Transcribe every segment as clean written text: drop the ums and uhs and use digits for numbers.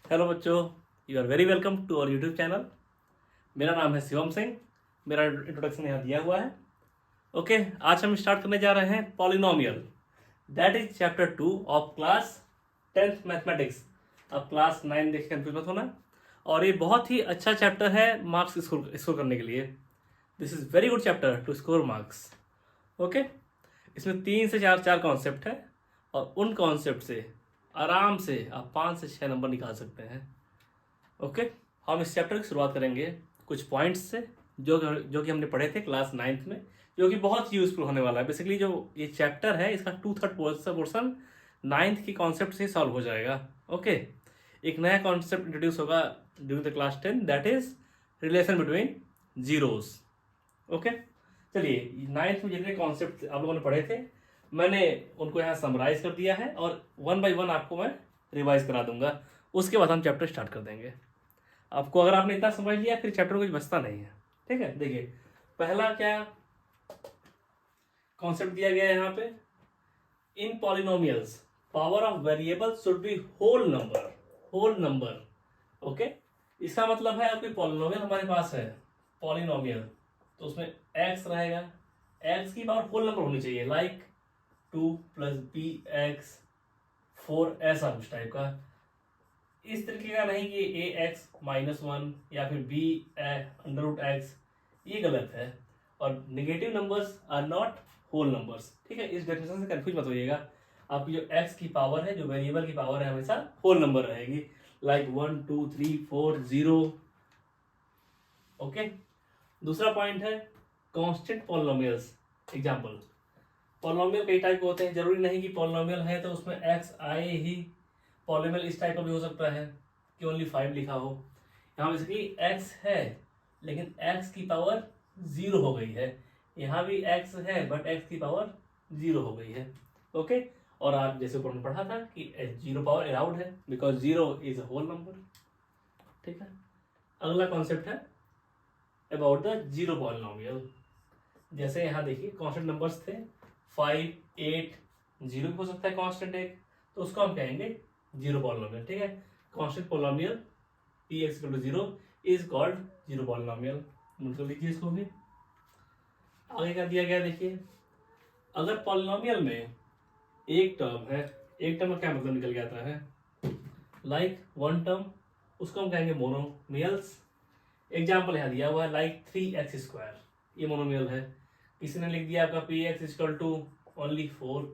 Hello बच्चों, you are very welcome to our YouTube channel. मेरा नाम है शिवम सिंह। मेरा इंट्रोडक्शन यहाँ दिया हुआ है। ओके, आज हम स्टार्ट करने जा रहे हैं polynomial. That is chapter 2 of class 10th mathematics. अब क्लास 9 देख के कंफ्यूज मत होना। और ये बहुत ही अच्छा चैप्टर है मार्क्स स्कोर करने के लिए। This is very good chapter two score marks. Okay, इसमें 3 से 4 कॉन्सेप्ट है और उन कॉन्सेप्ट से आराम से आप 5 से 6 नंबर निकाल सकते हैं। ओके, हम इस चैप्टर की शुरुआत करेंगे कुछ पॉइंट्स से जो कि हमने पढ़े थे क्लास 9th में, जो कि बहुत यूजफुल होने वाला है। बेसिकली जो ये चैप्टर है इसका 2/3 पोर्सन 9th के कॉन्सेप्ट से सॉल्व हो जाएगा। ओके, एक नया कॉन्सेप्ट इंट्रोड्यूस होगा during the class 10, that is relation between zeros. Okay, चलिए 9th में जितने कॉन्सेप्ट आप लोगों ने पढ़े थे मैंने उनको यहाँ समराइज कर दिया है और 1 by 1 आपको मैं रिवाइज करा दूंगा। उसके बाद हम चैप्टर स्टार्ट कर देंगे। आपको अगर आपने इतना समझ लिया फिर चैप्टर कुछ बचता नहीं है। ठीक है, देखिए पहला क्या कॉन्सेप्ट दिया गया है यहाँ पे। In polynomials power of variable should be whole number. Whole number, okay. इसका मतलब है आपकी पॉलिनोमियल हमारे पास है पॉलिनोमियल, तो उसमें एक्स रहेगा, एक्स की पावर होल नंबर होनी चाहिए, लाइक 2 + bx 4, ऐसा कुछ टाइप का। इस तरीके का नहीं कि ax-1 या फिर b √x, ये गलत है। और negative numbers are not whole numbers. ठीक है, इस डेफिनेशन से कंफ्यूज मत होइएगा। आपकी जो x की पावर है, जो वेरिएबल की पावर है, हमेशा होल नंबर रहेगी, लाइक 1 2 3 4 0। ओके, दूसरा पॉइंट है कांस्टेंट पॉलिनोमियल्स। एग्जांपल, पॉलिनोमियल कई टाइप के होते हैं, जरूरी नहीं कि पॉलिनोमियल है तो उसमें x आए ही। पॉलिनोमियल इस टाइप का भी हो सकता है कि ओनली 5 लिखा हो। यहाँ बेसिकली x है लेकिन x की पावर 0 हो गई है। यहाँ भी x है बट x की पावर 0 हो गई है। ओके, और आप जैसे ऊपर में पढ़ा था कि 0 पावर अलाउड है because 0 is a whole number. ठीक है, अगला कॉन्सेप्ट है अबाउट द जीरो पॉलिनोमियल। जैसे यहाँ देखिए कांस्टेंट नंबर्स थे 5 8 0 भी हो सकता है कांस्टेंट एक, तो उसको हम कहेंगे जीरो पॉलिनोमियल। ठीक है, constant polynomial px = 0 is called zero polynomial. Note कर लीजिए इसको भी। आगे क्या दिया गया देखिए, अगर पॉलिनोमियल में एक टर्म है, एक टर्म का क्या मतलब निकल के आता है, लाइक 1 टर्म, उसको हम कहेंगे मोनोमियल्स। एग्जाम्पल यहाँ दिया हुआ है लाइक 3x², ये मोनोमियल है। किसी ने लिख दिया आपका px = ओनली 4,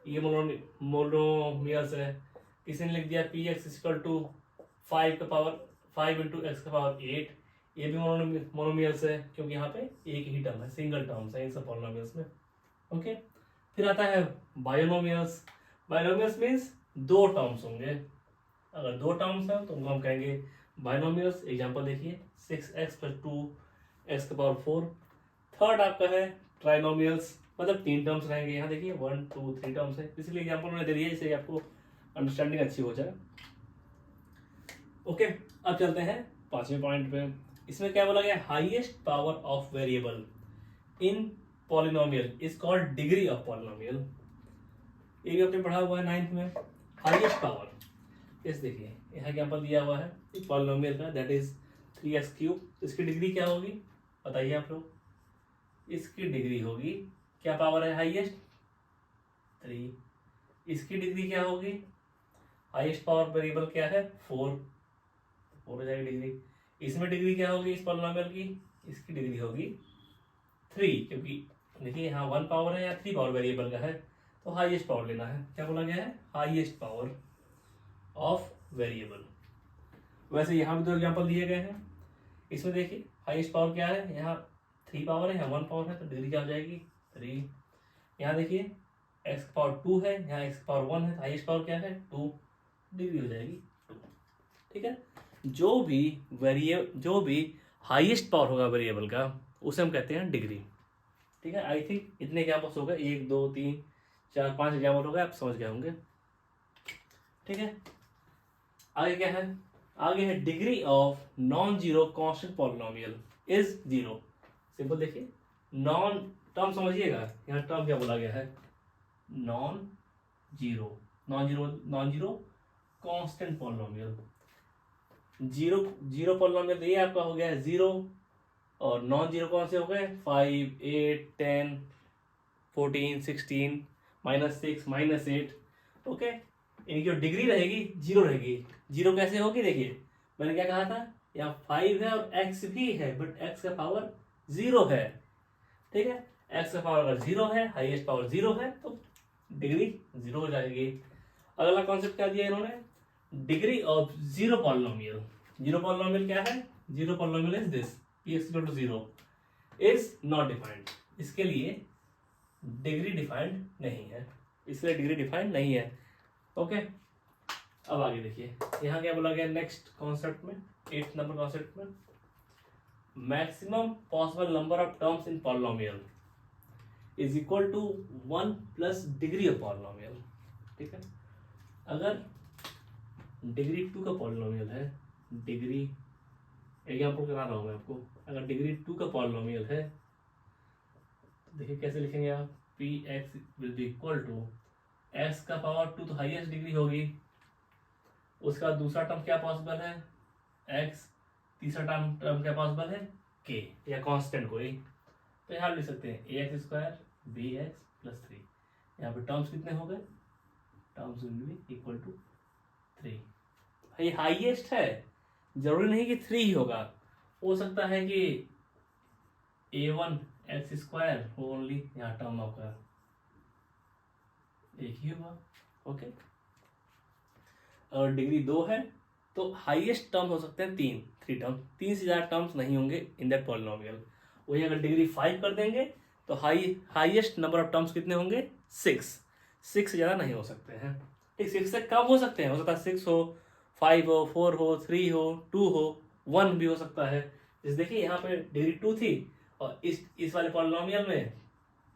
ये मोनोमियल्स है। किसी ने लिख दिया px = 5 का पावर 5 × x का पावर 8, ये भी मोनोमियल्स है क्योंकि यहाँ पे एक ही टर्म है, सिंगल टर्म्स है इन सब पॉलिनोमियल्स में। ओके, फिर आता है बायोनोमियल्स। बायोनोमियल्स मीन्स 2 टर्म्स होंगे। अगर 2 टर्म्स हैं तो उनको हम कहेंगे बाइनोमियल्स। एग्जांपल देखिए 6x + 2x का पावर 4। थर्ड आपका है ट्राइनोमियल्स, मतलब 3 टर्म्स रहेंगे। यहाँ देखिए 1 2 3 टर्म्स है, इसलिए एग्जांपल मैंने दे दिया जिससे आपको अंडरस्टैंडिंग अच्छी हो जाए। ओके, अब चलते हैं 5वें पॉइंट पे। इसमें क्या बोला गया, highest power of variable in polynomial is called degree of polynomial. ये भी आपने पढ़ा हुआ है 9th में। हाईएस्ट पावर, इस देखिए यहाँ एग्जाम्पल दिया हुआ है एक पॉलिनोमियल का, दैट इज 3x³। इसकी डिग्री क्या होगी बताइए आप लोग। इसकी डिग्री होगी, क्या पावर है हाईएस्ट 3। इसकी डिग्री क्या होगी, हाईएस्ट पावर वेरिएबल क्या है 4 हो जाएगी डिग्री। इसमें डिग्री क्या होगी इस पॉलिनोमियल की, इसकी डिग्री होगी 3, क्योंकि देखिए यहाँ 1 पावर है या 3 पावर वेरिएबल का है, तो हाईएस्ट पावर लेना है। क्या बोला गया है, हाईएस्ट पावर ऑफ वेरिएबल। वैसे यहाँ भी 2 एग्जांपल दिए गए हैं। इसमें देखिए हाईएस्ट पावर क्या है, यहाँ 3 पावर है, यहाँ 1 पावर है, तो डिग्री क्या हो जाएगी 3। यहाँ देखिए x की पावर 2 है, यहाँ x की पावर 1 है, तो हाईएस्ट पावर क्या है 2, डिग्री हो जाएगी 2। ठीक है, जो भी हाईएस्ट पावर होगा वेरिएबल का उसे हम कहते हैं डिग्री। ठीक है, आई थिंक इतने एग्जाम्पल्स हो गए, 1 2 3 4 5 एग्जाम्पल हो गए, आप समझ गए होंगे। ठीक है, आगे क्या है, आगे है degree of non zero constant polynomial is 0। Simple देखिए, नॉन टर्म समझिएगा, यहाँ टर्म क्या बोला गया है, non zero constant polynomial. Zero zero polynomial तो ये आपका हो गया है 0, और नॉन जीरो कौन से हो गए 5, 8, 10, 14, 16, -6, -8। ओके, इनकी जो डिग्री रहेगी 0 रहेगी। 0 कैसे होगी, देखिए मैंने क्या कहा था, यहाँ 5 है और x भी है, बट x का पावर 0 है। ठीक है, x का पावर अगर 0 है, हाईएस्ट पावर 0 है, तो डिग्री 0 हो जाएगी। अगला कॉन्सेप्ट क्या दिया इन्होंने, degree of zero polynomial. Zero polynomial क्या है, zero polynomial is this, px equal to 0 is not defined. इसके लिए डिग्री डिफाइंड नहीं है, इसलिए डिग्री डिफाइंड नहीं है। ओके, अब आगे देखिए यहाँ क्या बोला गया नेक्स्ट कॉन्सेप्ट में, 8th नंबर कॉन्सेप्ट में, maximum possible number of terms in polynomial is equal to 1 plus degree of polynomial. ठीक है, अगर डिग्री 2 का पॉलिनोमियल है, डिग्री एग्जाम्पल करा रहा हूँ मैं आपको, अगर डिग्री 2 का पॉलिनोमियल है तो देखिए कैसे लिखेंगे आप, P X will be equal to X का पावर 2 तो हाईएस्ट डिग्री होगी, उसका दूसरा टर्म क्या पॉसिबल है एक्स, तीसरा टर्म क्या पॉसिबल है के, या कांस्टेंट कोई, तो यहाँ लिख सकते हैं a x square b x plus 3। यहाँ पे टर्म्स कितने हो गए, terms will be equal to 3। ये हाईएस्ट है, जरूरी नहीं कि 3 ही होगा, हो सकता है कि a1 एक्स स्क्वायर हो ओनली, यहाँ टर्म आपका एक ही होगा। ओके, और डिग्री 2 है तो हाईएस्ट टर्म हो सकते हैं 3 टर्म, 3 से ज़्यादा टर्म्स नहीं होंगे इन दैट पॉलिनोमियल। वही अगर डिग्री 5 कर देंगे तो हाईएस्ट नंबर ऑफ टर्म्स कितने होंगे 6 से ज़्यादा नहीं हो सकते हैं। ठीक, 6 से कम हो सकते हैं, हो सकता है 6 हो, 5 हो, 4 हो, 3 हो, 2 हो, 1 भी हो सकता है। जैसे देखिए यहाँ पे डिग्री 2 थी, और इस वाले पॉलिनोमियल में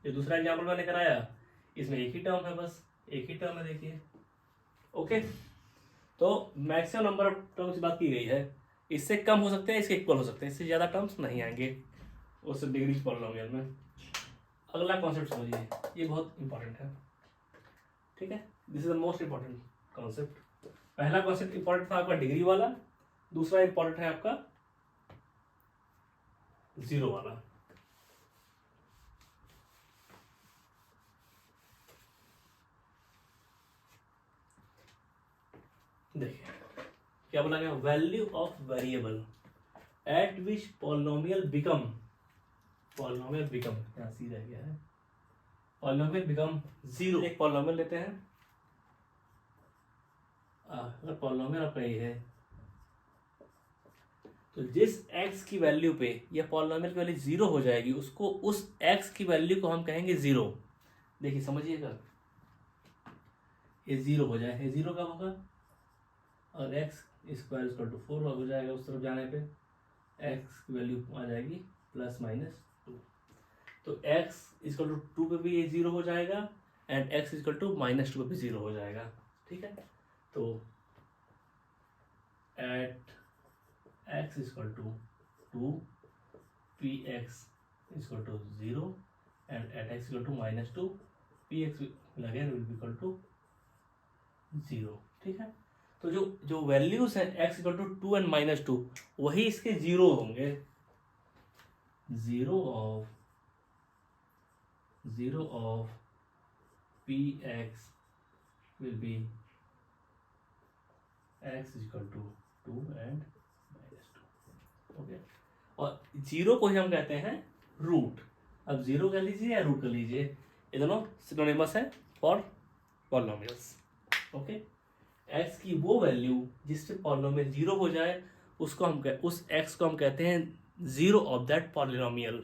जो दूसरा एग्जाम्पल मैंने कराया, इसमें एक ही टर्म है, बस एक ही टर्म है देखिए। ओके, तो मैक्सिमम नंबर ऑफ टर्म्स की बात की गई है, इससे कम हो सकते हैं, इसके इक्वल हो सकते हैं, इससे ज़्यादा टर्म्स नहीं आएंगे उस डिग्री पॉलिनोमियल में। अगला कॉन्सेप्ट समझिए, ये बहुत इंपॉर्टेंट है। ठीक है, this is the most important concept. पहला कॉन्सेप्ट इंपॉर्टेंट था आपका डिग्री वाला, दूसरा इंपॉर्टेंट है आपका जीरो वाला। देखिए क्या बोला गया, value of variable eight which polynomial become, यहाँ सी रह गया है, पॉलिनोमियल बिकम 0। एक पॉलिनोमियल लेते हैं, अगर पॉलिनोमियल आपका ये है तो जिस x की वैल्यू पे यह पॉलिनोमियल की वैल्यू 0 हो जाएगी, उसको उस x की वैल्यू को हम कहेंगे 0। देखिए समझिएगा, ये 0 हो जाए, ये 0 कब होगा, और x स्क्वायर इक्वल टू 4 हो जाएगा, उस तरफ जाने पे x की वैल्यू आ जाएगी +-2। तो x इक्वल टू 2 पे भी ये 0 हो जाएगा, एंड x इक्वल टू -2 पे भी 0 हो जाएगा। ठीक है, तो at x equal to 2 px equal to 0 and at x equal to -2 px again will be equal to 0। ठीक है, तो जो वैल्यूज हैं x इक्वल टू 2 एंड -2 वही इसके 0 होंगे। 0 of px will be x equal to 2 and -2। Okay, और 0 को ही हम कहते हैं रूट। अब 0 कर लीजिए या रूट कर लीजिए, ये दोनों सिनोनिमस है फॉर पॉलिनोमियल्स। ओके, x की वो वैल्यू जिससे पॉलिनोमियल 0 हो जाए, उसको हम उस x को हम कहते हैं 0 ऑफ दैट पॉलिनोमियल।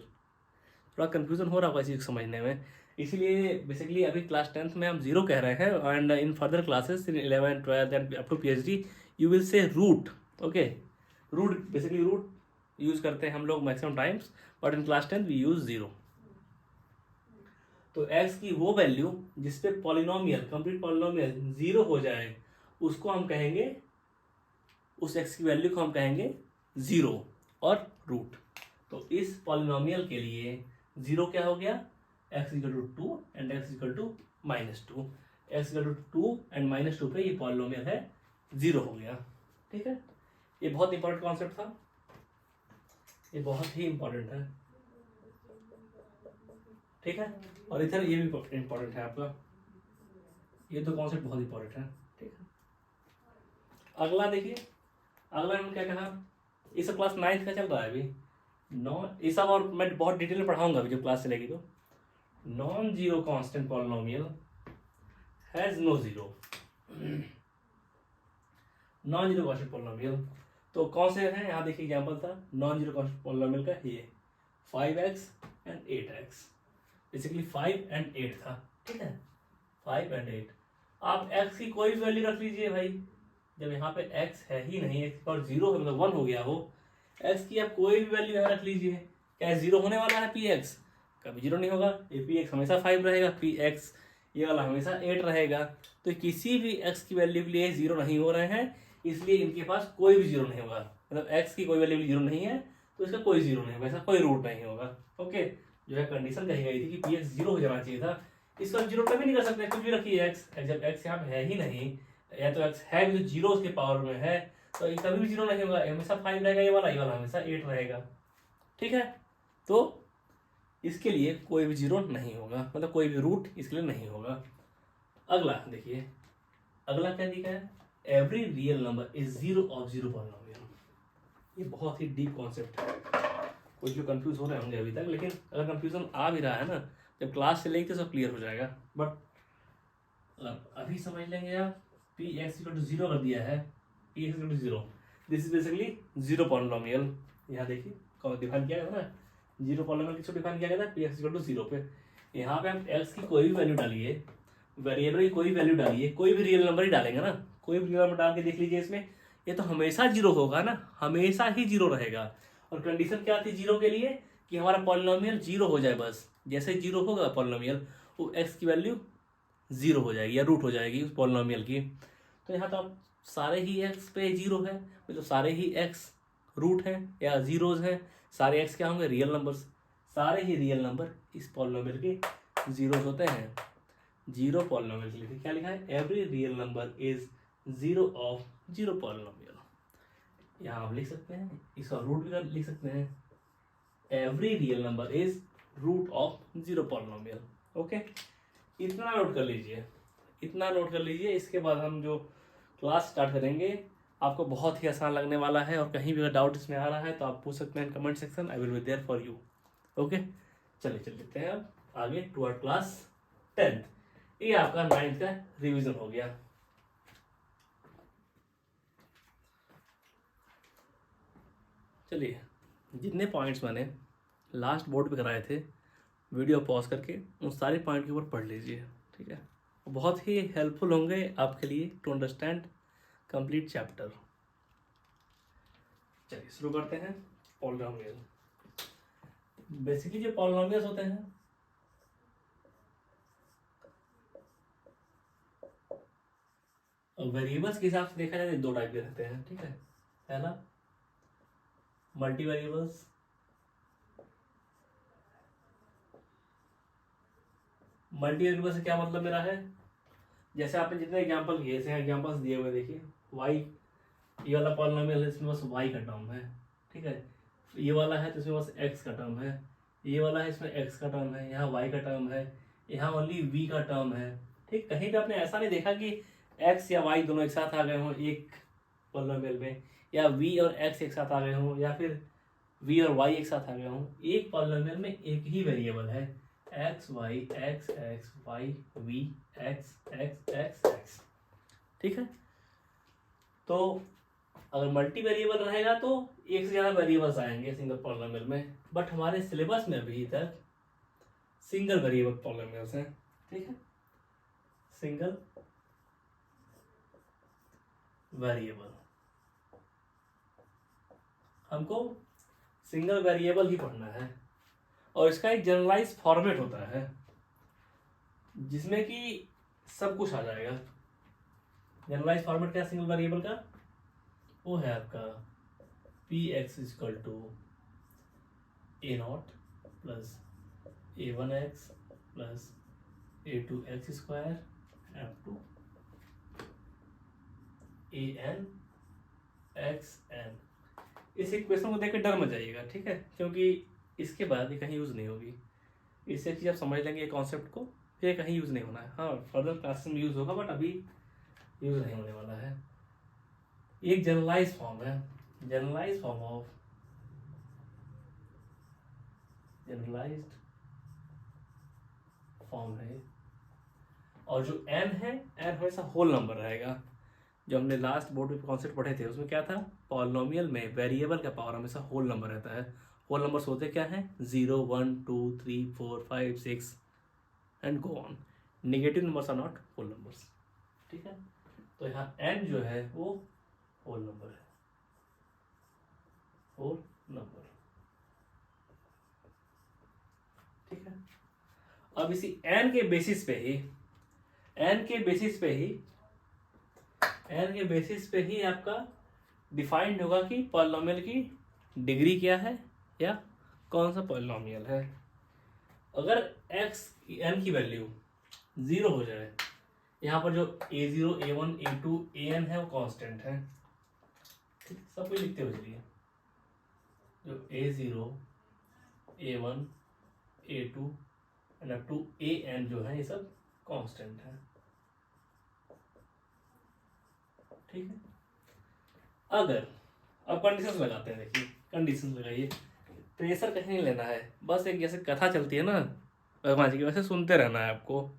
थोड़ा कंफ्यूजन हो रहा होगा इस चीज़ को समझने में, इसीलिए बेसिकली अभी क्लास 10th में हम 0 कह रहे हैं, and in further classes in 11th 12th and up to PhD you will say root. Okay, root basically root use करते हैं हम लोग maximum times, but in class 10th we use 0। तो x की वो वैल्यू जिसपे पॉलिनोमियल कंप्लीट पॉलिनोमियल 0 हो जाए, उसको हम कहेंगे, उस x की वैल्यू को हम कहेंगे 0 और रूट। तो इस पॉलिनोमियल के लिए 0 क्या हो गया, x equal to 2 and x equal to -2। x equal to 2 and -2 पे ये पॉलिनोमियल है 0 हो गया। ठीक है, ये बहुत इंपॉर्टेंट कॉन्सेप्ट था, ये बहुत ही इंपॉर्टेंट है, ठीक है। और इधर ये भी इंपॉर्टेंट है आपका, ये दो कॉन्सेप्ट बहुत इंपॉर्टेंट है, ठीक है। अगला देखिए, अगला हमने क्या कहा, ये सब क्लास 9th का चल रहा है अभी, नॉन, ये सब और मैं बहुत डिटेल में पढ़ाऊंगा अभी जब क्लास चलेगी तो। Non zero constant polynomial has no zero, non zero constant polynomial तो कौन से हैं, यहाँ देखिए एग्जांपल था नॉन जीरो कांस्टेंट पॉलिनोमियल का, ये 5x and 8x, basically 5 and 8 था, ठीक है, 5 एंड 8। आप x की कोई भी वैल्यू रख लीजिए भाई, जब यहाँ पे x है ही नहीं, x और जीरो है मतलब 1 हो गया वो, x की आप कोई भी वैल्यू यहाँ रख लीजिए, क्या जीरो होने वाला है px, कभी जीरो नहीं होगा, ये px हमेशा 5 रहेगा, px ये वाला हमेशा 8 रहेगा, तो किसी भी x की वैल्यू के लिए जीरो नहीं हो रहे हैं, इसलिए इनके पास कोई भी जीरो नहीं होगा, मतलब x की कोई वैल्यू जीरो नहीं है तो इसका कोई जीरो नहीं होगा, ऐसा कोई रूट नहीं होगा, ओके। जो है कंडीशन कही गई थी कि px जीरो हो जाना चाहिए था, इसका जीरो कभी नहीं कर सकते, कुछ भी रखिए x, जब x यहाँ पे है ही नहीं, या तो x है भी तो जीरो उसके पावर में है, तो ये कभी भी जीरो नहीं होगा, हमेशा 5 रहेगा, ये वाला हमेशा 8 रहेगा, ठीक है। तो इसके लिए कोई भी जीरो नहीं होगा, मतलब कोई भी रूट इसके लिए नहीं होगा। अगला देखिए, अगला क्या दिखा है, every real number is zero of zero polynomial, ये बहुत ही डीप कॉन्सेप्ट है, कुछ जो कंफ्यूज हो रहे होंगे अभी तक, लेकिन अगर कंफ्यूजन आ भी रहा है ना, जब क्लास चलेगी तो सब क्लियर हो जाएगा, बट अभी समझ लेंगे आप, P X equal to zero कर दिया है, P X equal to zero, this is basically zero polynomial, यहाँ देखिए कौन डिफाइन किया गया ना, जीरो पॉलिनोमियल किसको डिफाइन किया गया था, P X equal to zero पे, यहाँ पे आप एक्स की कोई भी वैल्यू डालिए, वेरिएबल की कोई भी वैल्यू डालिए, कोई भी रियल नंबर ही डालेंगे ना, कोई भी रियल नंबर डाल के देख लीजिए इसमें, ये तो हमेशा जीरो होगा ना, हमेशा ही जीरो रहेगा। और कंडीशन क्या थी जीरो के लिए, कि हमारा पॉलिनोमियल जीरो हो जाए, बस जैसे जीरो होगा पॉलिनोमियल, वो एक्स की वैल्यू जीरो हो जाएगी या रूट हो जाएगी उस पॉलिनोमियल की। तो यहाँ तो आप सारे ही एक्स पे जीरो है, मतलब सारे ही एक्स रूट हैं या जीरोज हैं, सारे एक्स क्या होंगे, रियल नंबर्स, सारे ही रियल नंबर इस पॉलिनोमियल के जीरोज होते हैं। जीरो पॉलिनोमियल के लिए क्या लिखा है, every real number is zero of zero polynomial, यहाँ आप लिख सकते हैं, इसका रूट भी लिख सकते हैं, every real number is root of zero polynomial, okay. इतना नोट कर लीजिए, इतना नोट कर लीजिए, इसके बाद हम जो क्लास स्टार्ट करेंगे आपको बहुत ही आसान लगने वाला है, और कहीं भी अगर डाउट इसमें आ रहा है तो आप पूछ सकते हैं comment section, I will be there for you, okay. चलिए चल लेते हैं अब आगे टुवर्ड क्लास 10th, ये आपका 9th का रिवीजन हो गया। चलिए, जितने पॉइंट्स मैंने लास्ट बोर्ड पे कराए थे, वीडियो पॉज करके उन सारे पॉइंट के ऊपर पढ़ लीजिए, ठीक है, बहुत ही हेल्पफुल होंगे आपके लिए टू अंडरस्टैंड कंप्लीट चैप्टर। चलिए शुरू करते हैं। पॉलिनोमियल, बेसिकली जो पॉलिनोमियल्स होते हैं, वेरिएबल्स के हिसाब से देखा जाए दो टाइप के रहते हैं, ठीक है। पहला मल्टी वेरिएबल्स, मल्टी वेरिएबल से क्या मतलब मेरा है, जैसे आपने जितने एग्जांपल किए, ऐसे एग्जांपल्स दिए हुए देखिए, वाई, ये वाला पॉलिनोमियल है, इसमें बस वाई का टर्म है, ठीक है, ये वाला है तो इसमें बस एक्स का टर्म है, ये वाला है इसमें एक्स का टर्म है, यहाँ वाई का टर्म है, यहाँ ओनली वी का टर्म है, ठीक। कहीं पे आपने ऐसा नहीं देखा कि एक्स या वाई दोनों एक साथ आ गए हों एक पॉलिनोमियल में, या वी और एक्स एक साथ आ गए हों, या फिर वी और वाई एक साथ आ गए हों, एक पॉलिनोमियल में एक ही वेरिएबल है, X Y X X Y V X X X X, ठीक है। तो अगर मल्टी वेरिएबल रहेगा तो एक से ज़्यादा वेरिएबल्स आएंगे सिंगल पॉलिनोमियल में, बट हमारे सिलेबस में अभी तक सिंगल वेरिएबल पॉलिनोमियल्स हैं, ठीक है, सिंगल वेरिएबल, हमको सिंगल वेरिएबल ही पढ़ना है, और इसका एक जनरलाइज फॉर्मेट होता है जिसमें कि सब कुछ आ जाएगा। जनरलाइज फॉर्मेट क्या सिंगल वेरिएबल का, वो है आपका P X is equal to A naught plus A one X plus A two X square up to A N X N. इस इक्वेशन को देखकर डर मत जाइएगा, ठीक है, क्योंकि इसके बाद ये कहीं यूज़ नहीं होगी। इससे चीज़ आप समझ लेंगे कॉन्सेप्ट को, फिर कहीं यूज़ नहीं होना है। हाँ, फर्दर क्लासेस में यूज़ होगा, बट अभी यूज़ नहीं होने वाला है। एक जनरलाइज फॉर्म है, generalise form of generalised form है। और जो n है, n हमेशा होल नंबर रहेगा। जो हमने लास्ट बोर्ड पे कॉन्सेप्ट पढ़े थे उसमें क्या था, पॉलिनोमियल में वेरिएबल का पावर हमेशा होल नंबर रहता है। होल नंबर्स होते क्या हैं, 0 1 2 3 4 5 6 and go on. Negative numbers are not whole numbers, ठीक है। तो यहाँ n जो है वो होल नंबर है, होल नंबर, ठीक है। अब इसी n के बेसिस पे ही, n के बेसिस पे ही आपका डिफाइंड होगा कि पॉलिनोमियल की डिग्री क्या है या कौन सा पॉलिनोमियल है। अगर x n की वैल्यू 0 हो जाए, यहाँ पर जो a0 a1 a2 an है वो कांस्टेंट है, ठीक, सब कुछ लिखते हुए चलिए। जो a0 a1 a2 and up to an जो है ये सब कांस्टेंट है, ठीक है। अगर अब कंडीशंस लगाते हैं, देखिए कंडीशंस लगाइए। प्रेशर कहीं नहीं लेना है, बस एक जैसे कथा चलती है ना भगवान जी की, वैसे सुनते रहना है आपको,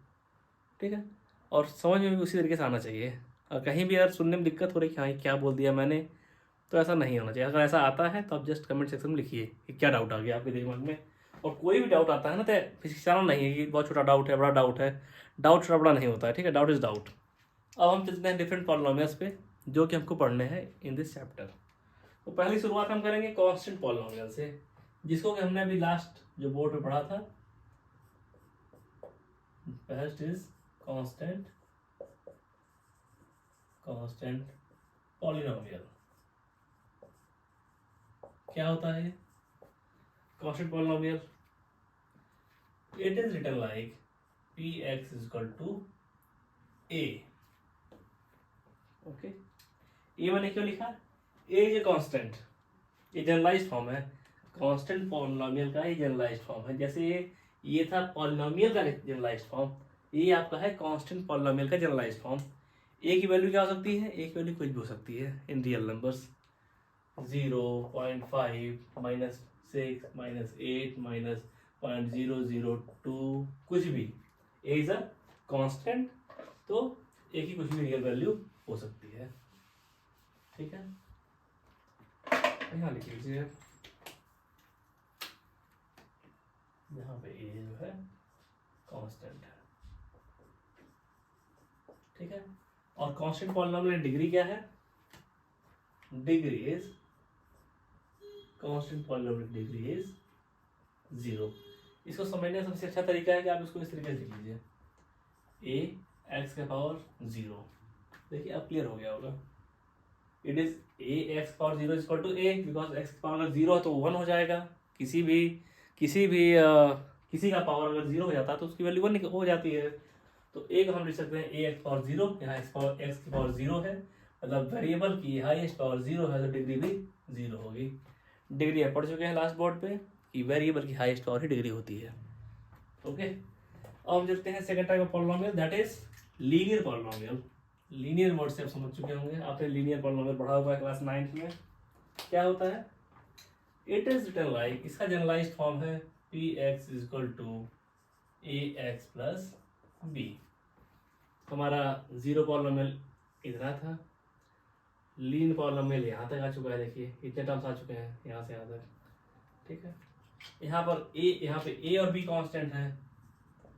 ठीक है। और समझ में भी उसी तरीके से आना चाहिए। और कहीं भी अगर सुनने में दिक्कत हो रही कि हाँ ये क्या बोल दिया मैंने, तो ऐसा नहीं होना चाहिए। अगर ऐसा आता है तो आप जस्ट कमेंट सेक्शन में लिखिए कि क्या डाउट आ गया आपके दिमाग में। और कोई भी डाउट आता है ना तो हिचकिचाना नहीं है कि बहुत छोटा डाउट है, बड़ा डाउट है। डाउट छोटा बड़ा नहीं होता है, ठीक है, डाउट इज डाउट। अब हम चलते हैं डिफरेंट पॉलिनोमियल्स पे जो कि हमको पढ़ने हैं इन दिस चैप्टर। तो पहली शुरुआत हम करेंगे कांस्टेंट पॉलिनोमियल से, जिसको कि हमने अभी लास्ट जो बोर्ड पे पढ़ा था। First is constant polynomial. क्या होता है constant polynomial? It is written like px is equal to a, okay. A मैंने क्यों लिखा, ए इज ए कांस्टेंट, ये जनरलाइज्ड फॉर्म है। कांस्टेंट पॉलिनोमियल का ये जनरलाइज्ड फॉर्म है। जैसे ये था पॉलिनोमियल का जनरलाइज्ड फॉर्म, ये आपका है कांस्टेंट पॉलिनोमियल का जनरलाइज्ड फॉर्म। ए की वैल्यू क्या हो सकती है, ए की वैल्यू कुछ भी हो सकती है इन रियल नंबर्स, 0.5 -6 -8 -0.002 कुछ भी। ए इज अ कांस्टेंट, तो ए की कुछ भी रियल वैल्यू हो सकती है, ठीक है। यहाँ लिख लीजिए, यहाँ पे ए जो है कांस्टेंट है, ठीक है। और कांस्टेंट पॉलिनोमियल डिग्री क्या है, degree is constant polynomial degree is 0। इसको समझने का सबसे अच्छा तरीका है कि आप इसको इस तरीके से लिख लीजिए, ए एक्स का पावर 0। देखिए अब क्लियर हो गया होगा। It is a x power 0 is equal to a, because x का पावर अगर 0 है तो 1 हो जाएगा। किसी का पावर अगर 0 हो जाता है तो उसकी वैल्यू 1 हो जाती है। तो ए को हम लिख सकते हैं ए एक्स पावर 0, यहाँ एक्स की पावर 0 है, मतलब वेरिएबल की हाईएस्ट पावर 0 है तो डिग्री भी 0 होगी। डिग्री आप पढ़ चुके हैं लास्ट बोर्ड पे कि वेरिएबल की हाईएस्ट पावर ही डिग्री होती है, ओके। अब हम देखते हैं second type of polynomial, that is linear polynomial. Linear word से आप समझ चुके होंगे, आपने लीनियर पॉलिनोमियल पढ़ा हुआ है क्लास 9 में। क्या होता है, इट इज रिटन लाइक, इसका जनरलाइज्ड फॉर्म है px is equal to ax plus b। हमारा जीरो पॉलिनोमियल इतना था, लीन पॉलिनोमियल यहाँ तक आ चुका है। देखिए इतने टर्म्स आ चुके हैं यहाँ से यहाँ तक, ठीक है। यहाँ पे a और b कांस्टेंट है,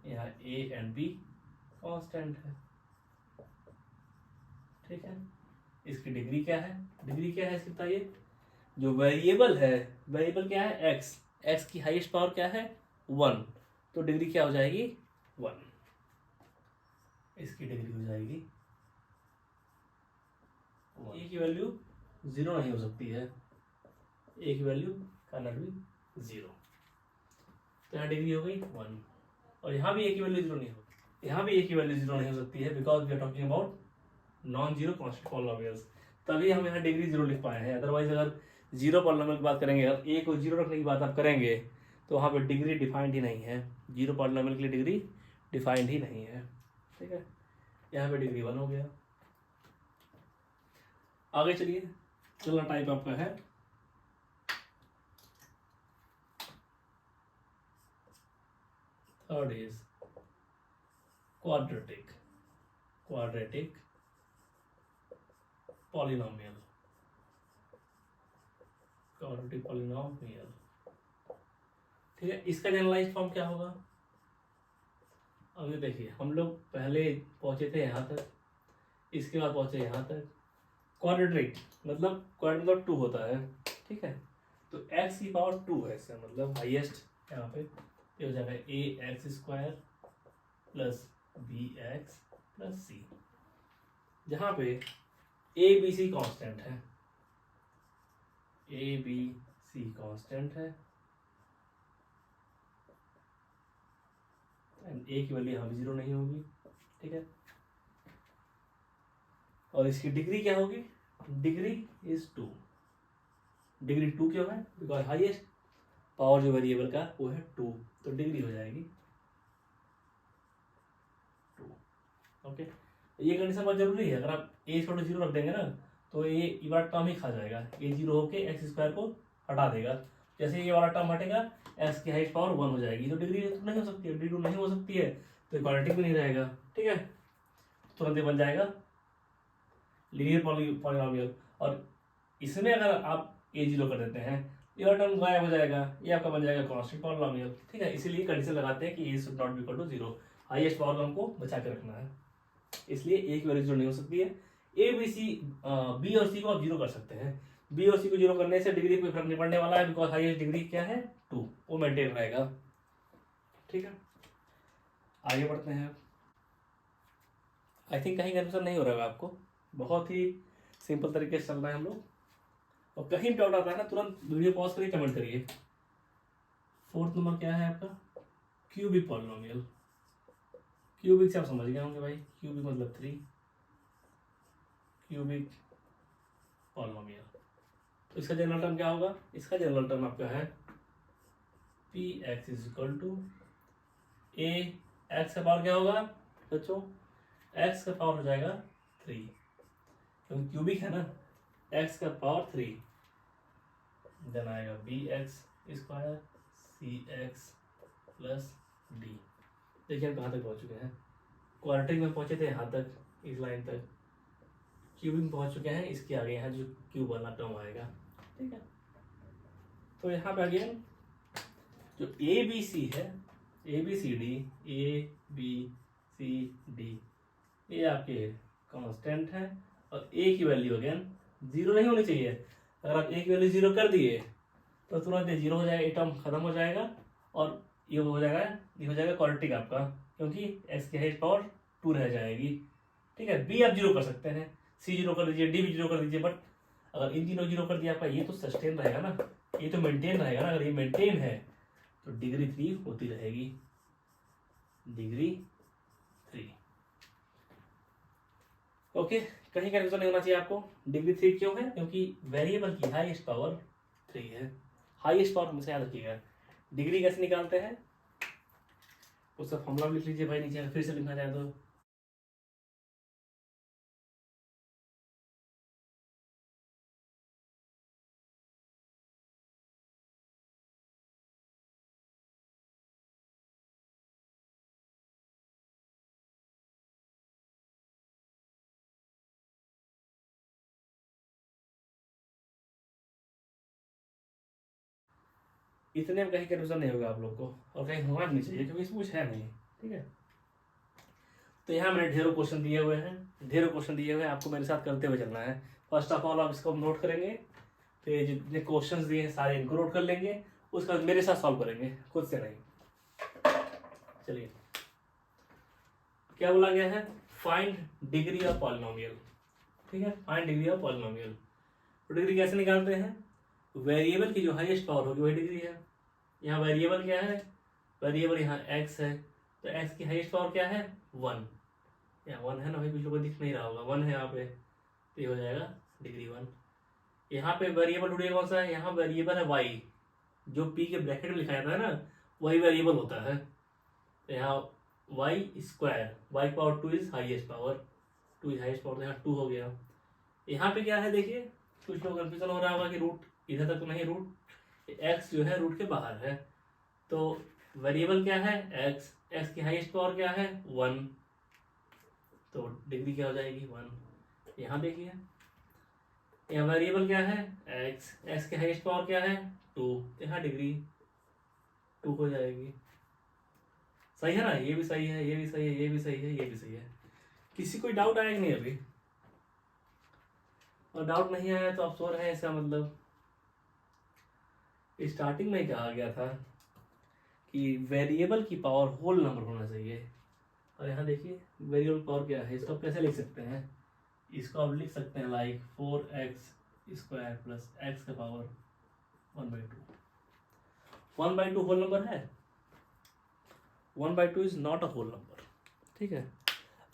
यहाँ a एंड b कांस्टेंट है, ठीक है। इसकी डिग्री क्या है, डिग्री क्या है इसकी बताइए। जो वेरिएबल है, वेरिएबल क्या है x, x की हाईएस्ट पावर क्या है 1, तो डिग्री क्या हो जाएगी 1। इसकी डिग्री हो जाएगी 1। ए की वैल्यू 0 नहीं हो सकती है, ए की वैल्यू कैन नॉट बी 0, तो यहाँ डिग्री हो गई 1। और यहाँ भी ए की वैल्यू 0 नहीं हो, यहाँ भी ए की वैल्यू 0 नहीं हो सकती है, because we are talking about non zero constant polynomials. तभी हम यहाँ डिग्री जीरो लिख पाए हैं। अदरवाइज अगर जीरो पॉलिनोमियल की बात करेंगे, अगर ए को जीरो रखने की बात आप करेंगे तो वहाँ पे डिग्री डिफाइंड ही नहीं है। जीरो पॉलिनोमियल के लिए डिग्री डिफाइंड ही नहीं है। ठीक है, यहाँ पे डिग्री 1 हो गया। आगे चलिए, अगला टाइप आपका है थर्ड इज क्वाड्रेटिक पॉलिनोमियल। ठीक है, इसका जनरलाइज फॉर्म क्या होगा? अब ये देखिए, हम लोग पहले पहुंचे थे यहाँ तक, इसके बाद पहुंचे यहाँ तक। क्वाड्रेटिक मतलब क्वाड्रेटिक मतलब 2 होता है। ठीक है, तो x की पावर 2 है, इसका मतलब हाईएस्ट यहाँ पे ये हो जाएगा ax² plus bx plus c, जहाँ पे a b c कांस्टेंट है। a b c कांस्टेंट है एंड a की वैल्यू यहाँ भी 0 नहीं होगी। ठीक है, और इसकी डिग्री क्या होगी? Degree is 2। डिग्री 2 क्यों है? बिकॉज हाईएस्ट पावर जो वेरिएबल का वो है 2, तो डिग्री हो जाएगी 2। ओके, ये कंडीशन बहुत जरूरी है। अगर आप ए छोटे 0 रख देंगे ना तो ये वाला टर्म ही खा जाएगा। ये 0 होके x² को हटा देगा। जैसे ये वाला टर्म हटेगा, x की हाईएस्ट पावर 1 हो जाएगी, तो डिग्री नहीं हो सकती है। डिग्री 2 नहीं हो सकती है तो क्वाड्रेटिक भी नहीं रहेगा। ठीक है, तुरंत ही बन जाएगा लीनियर पॉलिनोमियल। और इसमें अगर आप a0 कर देते हैं, ये टर्म गायब हो जाएगा, ये आपका बन जाएगा कांस्टेंट पॉलिनोमियल। ठीक है, इसीलिए कंडीशन लगाते हैं कि a should not be equal to 0। Highest power हमको बचा के रखना है, इसलिए a की वैल्यू 0 नहीं हो सकती है। a b c b और c को आप 0 कर सकते हैं। b और c को 0 करने से डिग्री पे फर्क नहीं पड़ने वाला है, बिकॉज हाईएस्ट डिग्री क्या है? 2, वो मेंटेन रहेगा। ठीक है, आगे बढ़ते हैं। आई थिंक कहीं कंफ्यूजन नहीं हो रहा है आपको, बहुत ही सिंपल तरीके से चल रहा है हम लोग। और कहीं डाउट आता है ना, तुरंत वीडियो पॉज करिए, कमेंट करिए। 4th नंबर क्या है आपका? Cubic polynomial. क्यूबिक से आप समझ गए होंगे भाई, क्यूबिक मतलब 3, क्यूबिक पॉलिनोमियल। तो इसका जनरल टर्म क्या होगा? इसका जनरल टर्म आपका है px is equal to a, x का पावर क्या होगा बच्चों? x का पावर हो जाएगा 3, क्योंकि क्यूबिक है ना। x का पावर 3 देन आएगा bx square cx plus d। देखिए हम कहाँ तक पहुँच चुके हैं। क्वाड्रेटिक में पहुँचे थे यहाँ तक, इस लाइन तक। क्यूबिक में पहुँच चुके हैं, इसके आगे यहाँ जो क्यूब वाला टर्म आएगा। ठीक है, तो यहाँ पे अगेन जो ए बी सी है, A B C D, A B C D, ये आपके कांस्टेंट है। और ए की वैल्यू अगेन 0 नहीं होनी चाहिए। अगर आप ए की वैल्यू 0 कर दिए तो तुरंत ये 0 हो जाएगा, ए टर्म खत्म हो जाएगा और ये हो जाएगा क्वाड्रेटिक आपका, क्योंकि एक्स की हाईएस्ट पावर 2 रह जाएगी। ठीक है, बी आप 0 कर सकते हैं, सी 0 कर दीजिए, डी भी 0 कर दीजिए, बट अगर इन तीनों 0 कर दिया आपका, ये तो सस्टेन रहेगा ना, ये तो मेंटेन रहेगा ना। अगर ये मेंटेन है तो डिग्री 3 होती रहेगी, डिग्री 3। ओके, कहीं कंफ्यूजन नहीं होना चाहिए आपको। डिग्री 3 क्यों है? क्योंकि वेरिएबल की हाईएस्ट पावर 3 है। हाईएस्ट पावर हमेशा याद रखिएगा। डिग्री कैसे निकालते हैं उसका फॉर्मूला लिख लीजिए भाई नीचे, फिर से लिखना चाहे तो। इतने में कहीं कंफ्यूजन नहीं होगा आप लोग को, और कहीं होना भी नहीं चाहिए, क्योंकि इसमें कुछ है नहीं। ठीक है, तो यहाँ मैंने ढेरों क्वेश्चन दिए हुए हैं, आपको मेरे साथ करते हुए चलना है। फर्स्ट ऑफ ऑल आप इसको नोट करेंगे, फिर जितने क्वेश्चंस दिए हैं सारे इनको नोट कर लेंगे, उसका मेरे साथ सॉल्व करेंगे, खुद से नहीं। चलिए, क्या बोला गया है? Find degree of polynomial. ठीक है, फाइंड डिग्री ऑफ पॉलिनोमियल। तो डिग्री कैसे निकालते हैं? वेरिएबल की जो हाईएस्ट पावर होगी वही डिग्री है। यहाँ वेरिएबल क्या है? वेरिएबल यहाँ x है, तो x की हाईएस्ट पावर क्या है? 1। यहाँ 1 है ना भाई, कुछ लोगों को दिख नहीं रहा होगा, 1 है यहाँ पे, तो ये हो जाएगा डिग्री 1। यहाँ पे वेरिएबल ढूंढिए कौन सा है, यहाँ वेरिएबल है वाई, जो पी के ब्रैकेट में लिखा जाता है ना वही वेरिएबल होता है। तो यहाँ y square, y power 2 is highest power, 2 is highest power, तो यहाँ 2 हो गया। यहाँ पे क्या है देखिए, कुछ लोग कन्फ्यूजन हो रहा होगा कि रूट इधर तक तो नहीं, रूट एक्स जो है रूट के बाहर है। तो वेरिएबल क्या है एक्स, एक्स की हाईएस्ट पावर क्या है 1, तो डिग्री क्या हो जाएगी 1। यहाँ देखिए यहाँ वेरिएबल क्या है एक्स, एक्स की हाईएस्ट पावर क्या है 2, तो यहाँ डिग्री 2 हो जाएगी। सही है ना, ये भी सही है, ये भी सही है, ये भी सही है, ये भी सही है। किसी कोई डाउट आया कि नहीं अभी? और डाउट नहीं आया तो आप सो रहे हैं, इसका मतलब स्टार्टिंग में कहा गया था कि वेरिएबल की पावर होल नंबर होना चाहिए। और यहाँ देखिए वेरिएबल पावर क्या है, इसको आप कैसे लिख सकते हैं, इसको आप लिख सकते हैं लाइक 4x² प्लस एक्स का पावर 1/2। 1/2 होल नंबर है, 1/2 is not a whole number, ठीक है।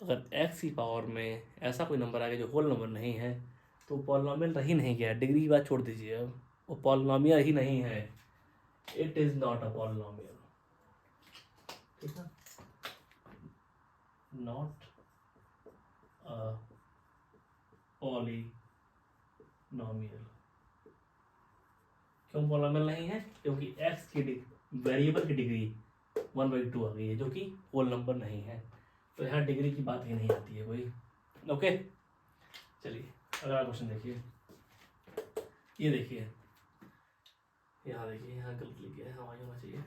अगर x की पावर में ऐसा कोई नंबर आ गया जो होल नंबर नहीं है तो पॉलिनॉमियल रह ही नहीं गया। डिग्री की बात छोड़ दीजिए, अब वो पॉलिनॉमियल ही नहीं है, it is not a polynomial, ठीक है, नॉट अ पॉलिनॉमियल। क्यों पॉलिनॉमियल नहीं है? क्योंकि x की वेरिएबल की डिग्री 1/2 आ गई है जो कि होल नंबर नहीं है, तो यहाँ डिग्री की बात ही नहीं आती है कोई। ओके चलिए अगला क्वेश्चन देखिए, ये देखिए यहाँ देखिए, यहाँ गलत लिख गया है, हमारी होना चाहिए।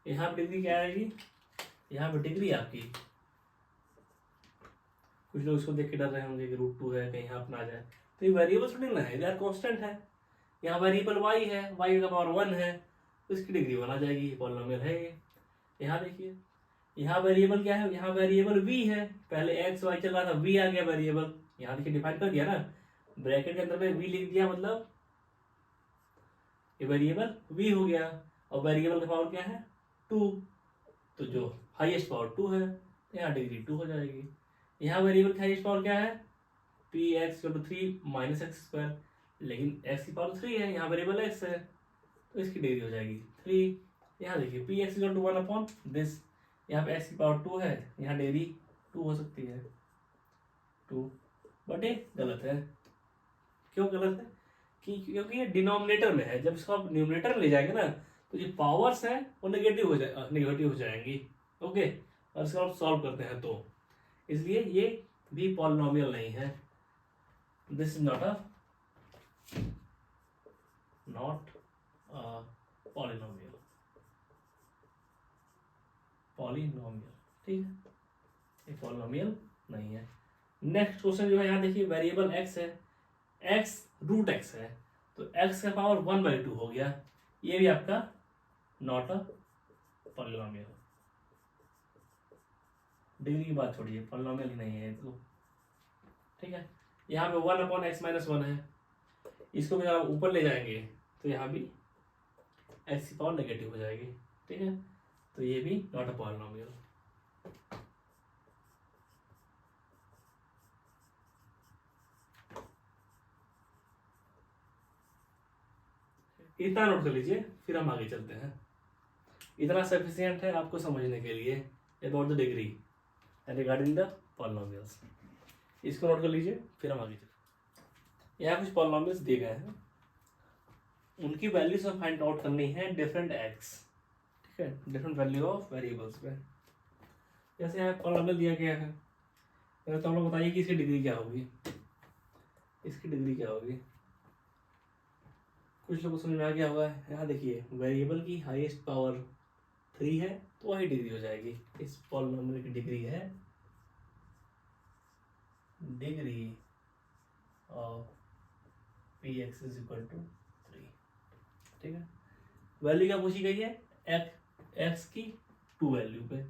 यहाँ डिग्री क्या आएगी, यहाँ पे डिग्री आपकी, कुछ लोग इसको देख के डर रहे होंगे कि √2 है कहीं यहाँ अपना आ जाए, तो ये वेरिएबल थोड़ी ना है, यार कॉन्स्टेंट है। यहाँ वेरिएबल y है, y का पावर 1 है, तो इसकी डिग्री 1 आ जाएगी, पॉलिनॉमियल है ये। यहाँ देखिए यहाँ वेरिएबल क्या है, यहाँ वेरिएबल v है, पहले x y चल रहा था, v आ गया वेरिएबल, यहाँ देखिए डिफाइन कर दिया ना, ब्रैकेट के अंदर में v लिख दिया, मतलब ये वेरिएबल v हो गया, और वेरिएबल का पावर क्या है 2, तो जो हाईएस्ट पावर 2 है, तो यहाँ डिग्री 2 हो जाएगी। यहाँ वेरिएबल की हाईएस्ट पावर क्या है px = 3 - x², लेकिन x की पावर 3 है, यहाँ वेरिएबल x है, तो इसकी डिग्री हो जाएगी 3। यहाँ देखिए px = 1/this, यहाँ पे x की पावर 2 है, यहाँ डिग्री 2 हो सकती है 2, बट ये गलत है। क्यों गलत है? क्योंकि ये डिनोमिनेटर में है, जब इसको आप न्यूमरेटर में ले जाएंगे ना तो ये पावर्स हैं वो नेगेटिव हो जाएंगी। ओके, और इसको आप सॉल्व करते हैं तो इसलिए ये भी पॉलिनॉमियल नहीं है, this is not a polynomial, ठीक है, ये पॉलिनॉमियल नहीं है। नेक्स्ट क्वेश्चन जो है यहाँ देखिए, वेरिएबल x है, x √x है, तो x का पावर 1/2 हो गया, ये भी आपका नॉट अ पॉलिनॉमियल। डिग्री की बात छोड़िए, पॉलिनॉमियल ही नहीं है तो, ठीक है। यहाँ पे 1/x - 1 है, इसको भी अगर आप ऊपर ले जाएंगे तो यहाँ भी x की पावर नेगेटिव हो जाएगी, ठीक है, तो ये भी नॉट अ पॉलिनॉमियल। इतना नोट कर लीजिए, फिर हम आगे चलते हैं। इतना सफिशिएंट है आपको समझने के लिए about the degree regarding the polynomials. इसको नोट कर लीजिए, फिर हम आगे चलते हैं। यहाँ कुछ पॉलिनॉमियल्स दिए गए हैं, उनकी वैल्यूज हम फाइंड आउट करनी है डिफरेंट एक्स, ठीक है, डिफरेंट वैल्यू ऑफ वेरिएबल्स पे। जैसे यहाँ पॉलिनॉमियल दिया गया है, तो हम लोग बताइए कि इसकी डिग्री क्या होगी, इसकी डिग्री क्या होगी। कुछ लोगों को समझ में आ गया होगा। यहाँ देखिए वेरिएबल की हाईएस्ट पावर 3 है तो वही डिग्री हो जाएगी, इस पॉलिनॉमियल की डिग्री है डिग्री ऑफ px = 3, ठीक है। वैल्यू क्या पूछी गई है x की 2 वैल्यू पे,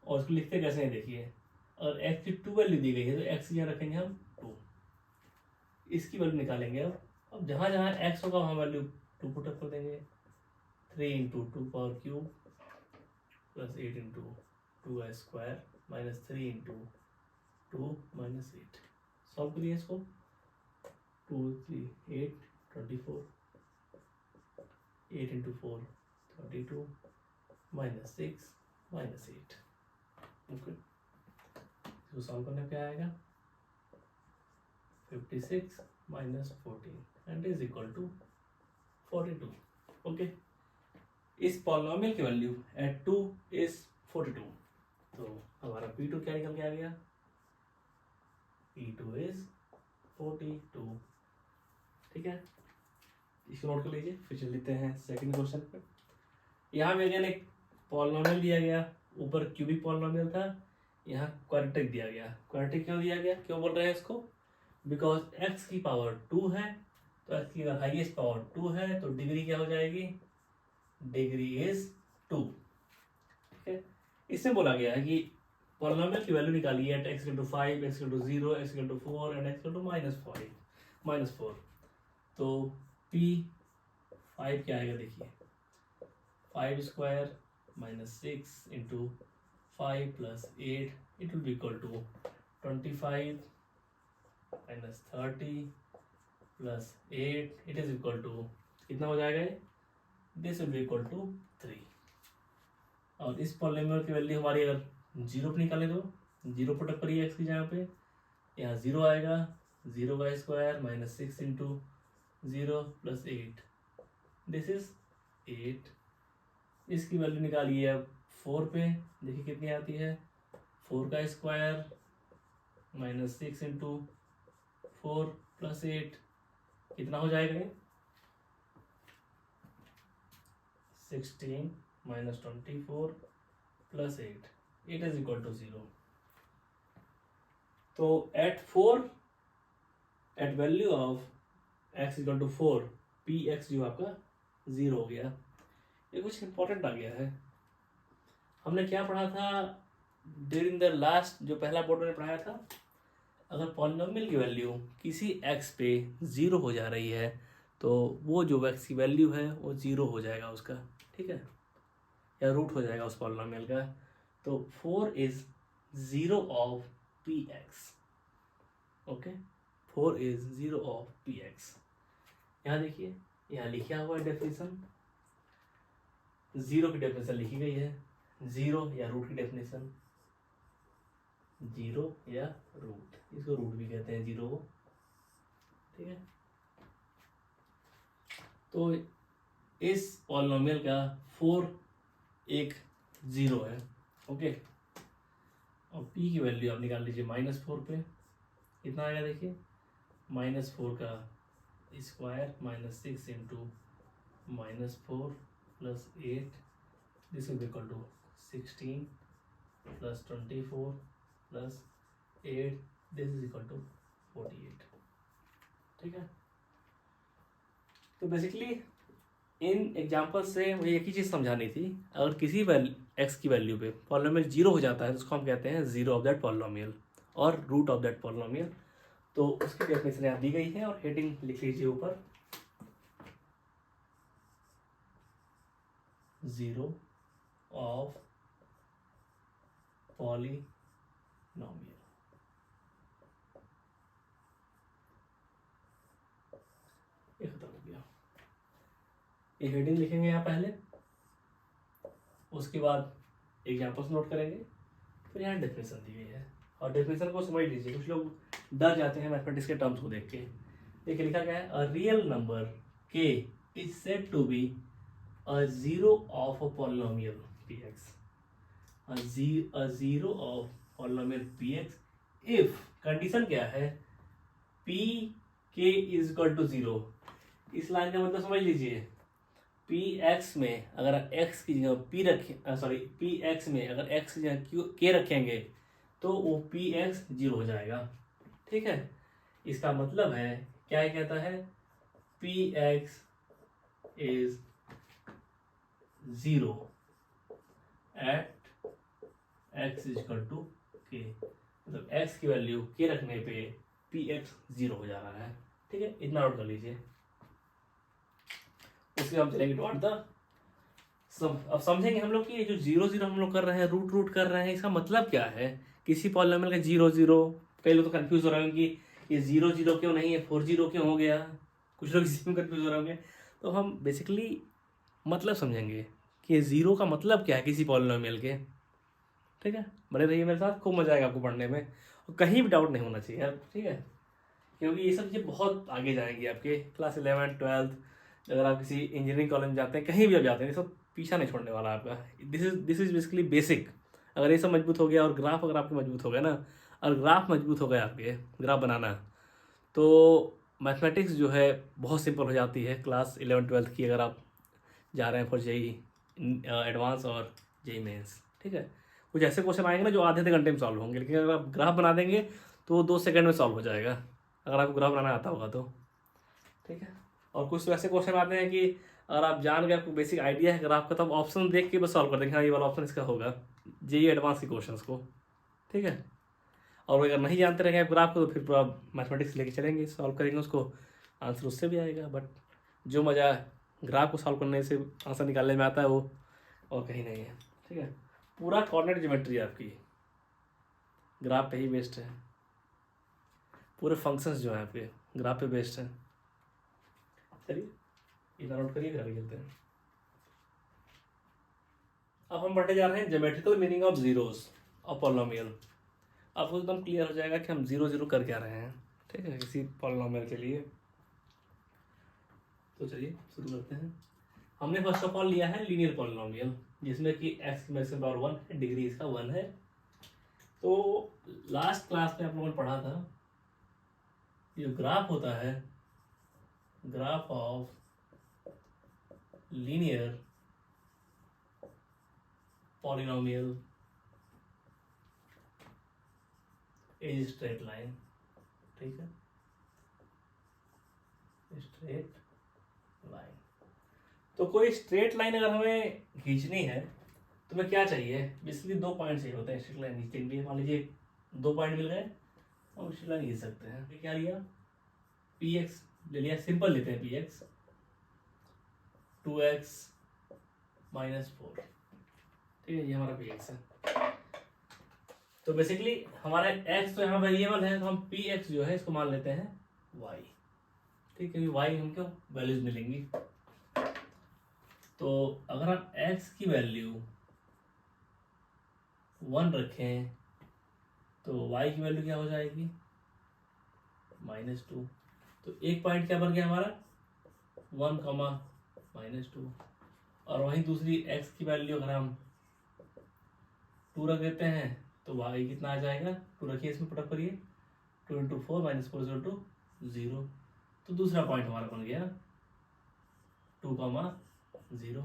और उसको लिखते कैसे हैं देखिए, अगर x की 2 वैल्यू दी गई है तो x यहाँ रखेंगे हम 2, इसकी वैल्यू निकालेंगे। अब जहाँ जहाँ x होगा वहाँ वैल्यू 2 पुट अप कर देंगे, 3 × 2³ + 8 × 2² - 3 × 2 माइनस 8 सॉल्व करिए इसको 2 3 8 24 8 इंटू 4 32 माइनस 6 माइनस 8 ओके इसको सॉल्व करने पे आएगा 56 minus 14 and is equal to 42 okay इस पॉलिनोमियल की वैल्यू एट 2 इज 42 तो हमारा P2 क्या निकल के आ गया P2 इज 42 ठीक है इसको नोट कर लीजिए फिर चल लेते हैं सेकंड क्वेश्चन पे यहाँ में अगेन एक पॉलिनोमियल दिया गया ऊपर क्यूबिक पॉलिनोमियल था यहाँ क्वाड्रेटिक दिया गया क्वाड्रेटिक क्यों दिया गया क्यों बोल रहे हैं इसको बिकॉज x की पावर 2 है तो x की अगर हाईएस्ट पावर 2 है तो डिग्री क्या हो जाएगी डिग्री इज 2 ठीक है इसमें बोला गया है कि पॉलिनोमियल की वैल्यू निकालिए at x = 5 x = 0 x = 4 and x = -4 तो P5 क्या आएगा देखिए 5 square -6 into 5 + 8 it will be equal to 25 minus 30 plus 8 it is equal to कितना हो जाएगा ये this will be equal to 3 और इस पॉलिनोमियल की वैल्यू हमारी अगर 0 पे निकाले तो 0 पुट अप करिए x की जगह पे यहाँ 0 आएगा 0 का स्क्वायर -6 इंटू 0 + 8 दिस इज 8 इसकी वैल्यू निकालिए अब 4 पे देखिए कितनी आती है 4 का स्क्वायर -6 इंटू 4 + 8 कितना हो जाएगा ये 16 - 24 + 8 इट इज इक्वल टू 0 तो eight value of x = 4 px जो आपका 0 हो गया ये कुछ इंपॉर्टेंट आ गया है हमने क्या पढ़ा था ड्यूरिंग द लास्ट जो पहला बोर्ड में पढ़ाया था अगर पॉलिनोमियल की वैल्यू किसी x पे 0 हो जा रही है तो वो जो x की वैल्यू है वो 0 हो जाएगा उसका ठीक है या रूट हो जाएगा उस पॉलिनोमियल का तो 4 is 0 of px okay 4 is 0 of px यहाँ देखिए यहाँ लिखा हुआ है डेफिनेशन 0 की डेफिनेशन लिखी गई है 0 या रूट की डेफिनेशन 0 या रूट इसको रूट भी कहते हैं 0 को ठीक है तो इस पॉलिनोमियल का 4 एक 0 है ओके और p की वैल्यू आप निकाल लीजिए -4 पे कितना आएगा देखिए -4 का square -6 into -4 + 8 this will be equal to 16 + 24 + 8 this is equal to 48 ठीक है तो बेसिकली इन एग्जाम्पल से मुझे एक ही चीज़ समझानी थी अगर किसी x की वैल्यू पे पॉलिनोमियल 0 हो जाता है तो उसको हम कहते हैं 0 ऑफ दैट पॉलिनोमियल और रूट ऑफ दैट पॉलिनोमियल तो उसकी डेफिनेशन यहाँ दी गई है और हेडिंग लिख लीजिए ऊपर 0 ऑफ पॉलिनोमियल ये खत्म हो गया ये हेडिंग लिखेंगे यहाँ पहले उसके बाद एग्जाम्पल्स नोट करेंगे फिर यहाँ डेफिनेशन दी गई है और डेफिनेशन को समझ लीजिए कुछ लोग डर जाते हैं मैथमेटिक्स के टर्म्स को देख के देखिए लिखा गया है a real number k is said to be a zero of a polynomial px a zero of polynomial px if condition क्या है p k is equal to 0 इस लाइन का मतलब समझ लीजिए px में अगर x की जगह p रखें px में अगर x की जगह k रखेंगे तो वो px 0 हो जाएगा ठीक है इसका मतलब है क्या है कहता है px is 0 at x is equal to k मतलब x की वैल्यू k रखने पे px 0 हो जा रहा है ठीक है इतना नोट कर लीजिए उसके हम चलेंगे टू द अब समझेंगे हम लोग कि ये जो 0 0 हम लोग कर रहे हैं रूट कर रहे हैं इसका मतलब क्या है किसी पॉलिनोमियल का 0 0, कई लोग तो कंफ्यूज हो रहे होंगे कि ये 0 0 क्यों नहीं है, 4 0 क्यों हो गया, कुछ लोग इसी में कंफ्यूज हो रहे होंगे। तो हम बेसिकली मतलब समझेंगे कि ये 0 का मतलब क्या है किसी पॉलिनोमियल के। ठीक है, बने रहिए मेरे साथ, खूब मजा आएगा आपको पढ़ने में, और कहीं भी डाउट नहीं होना चाहिए यार। ठीक है, क्योंकि ये सब चीज़ें बहुत आगे जाएंगी आपके क्लास 11 12, अगर आप किसी इंजीनियरिंग कॉलेज में जाते हैं, कहीं भी आप जाते हैं, ये सब पीछा नहीं छोड़ने वाला आपका। This is basically basic. अगर ये सब मजबूत हो गया और ग्राफ अगर आपके मजबूत हो गया ना, और ग्राफ मजबूत हो गया आपके, ग्राफ बनाना, तो मैथमेटिक्स जो है बहुत सिंपल हो जाती है क्लास 11 12 की, अगर आप जा रहे हैं फॉर जेई एडवांस और जेई मेंस। ठीक है, कुछ ऐसे क्वेश्चन आएंगे ना जो आधे आधे घंटे में सॉल्व होंगे, लेकिन अगर आप ग्राफ बना देंगे तो वो 2 सेकंड में सॉल्व हो जाएगा, अगर आपको ग्राफ बनाना आता होगा तो। ठीक है, और कुछ तो ऐसे क्वेश्चन आते हैं कि अगर आप जान गए, आपको बेसिक आइडिया है ग्राफ का, तो आप ऑप्शन देख के बस सॉल्व कर देंगे, हाँ ये वाला ऑप्शन इसका होगा, जेई एडवांस के क्वेश्चन को। ठीक है, और अगर नहीं जानते रहेंगे आप ग्राफ को, तो फिर पूरा मैथमेटिक्स लेके चलेंगे, सॉल्व करेंगे उसको, आंसर उससे भी आएगा। बट जो मज़ा ग्राफ को सॉल्व करने से, आंसर निकालने में आता है, वो और कहीं नहीं है। ठीक है, पूरा कोऑर्डिनेट ज्योमेट्री आपकी ग्राफ पे ही बेस्ड है, पूरे फंक्शंस जो हैं आपके ग्राफ पे बेस्ड हैं। चलिए इतना नोट करिए, फिर आगे चलते हैं। अब हम पढ़ने जा रहे हैं ज्योमेट्रिकल मीनिंग ऑफ जीरोस और पॉलिनोमियल। आपको एकदम क्लियर हो जाएगा कि हम 0 0 कर क्या रहे हैं। ठीक है, किसी पॉलिनोमियल के लिए। तो चलिए शुरू करते हैं। हमने फर्स्ट ऑफ ऑल लिया है लीनियर पॉलिनोमियल, जिसमें कि x की मैक्सिमम पावर 1 है, डिग्री इसका 1 है। तो लास्ट क्लास में आप लोगों ने पढ़ा था, जो ग्राफ होता है, graph of linear polynomial is straight line. ठीक है, स्ट्रेट लाइन। तो कोई स्ट्रेट लाइन अगर हमें खींचनी है तो हमें क्या चाहिए, बेसिकली 2 पॉइंट चाहिए होते हैं स्ट्रेट लाइन खींचने के लिए। मान लीजिए 2 पॉइंट मिल गए, हम स्ट्रेट लाइन खींच सकते हैं। क्या लिया, पी एक्स ले लिया, सिंपल लेते हैं, पी एक्स 2x -4। ठीक है, ये हमारा पी एक्स है। तो बेसिकली हमारा x तो यहाँ वेरिएबल है, तो हम पी एक्स जो है इसको मान लेते हैं y। ठीक है, y हमको वैल्यूज मिलेंगी। तो अगर हम x की वैल्यू 1 रखें तो y की वैल्यू क्या हो जाएगी, -2। तो एक पॉइंट क्या बन गया हमारा, 1, -2। और वहीं दूसरी x की वैल्यू अगर हम 2 रख देते हैं तो y कितना आ जाएगा, 2 रखिए इसमें, पुटअप करिए, 2 × 4 -4 0। तो दूसरा पॉइंट हमारा बन गया 2, 0।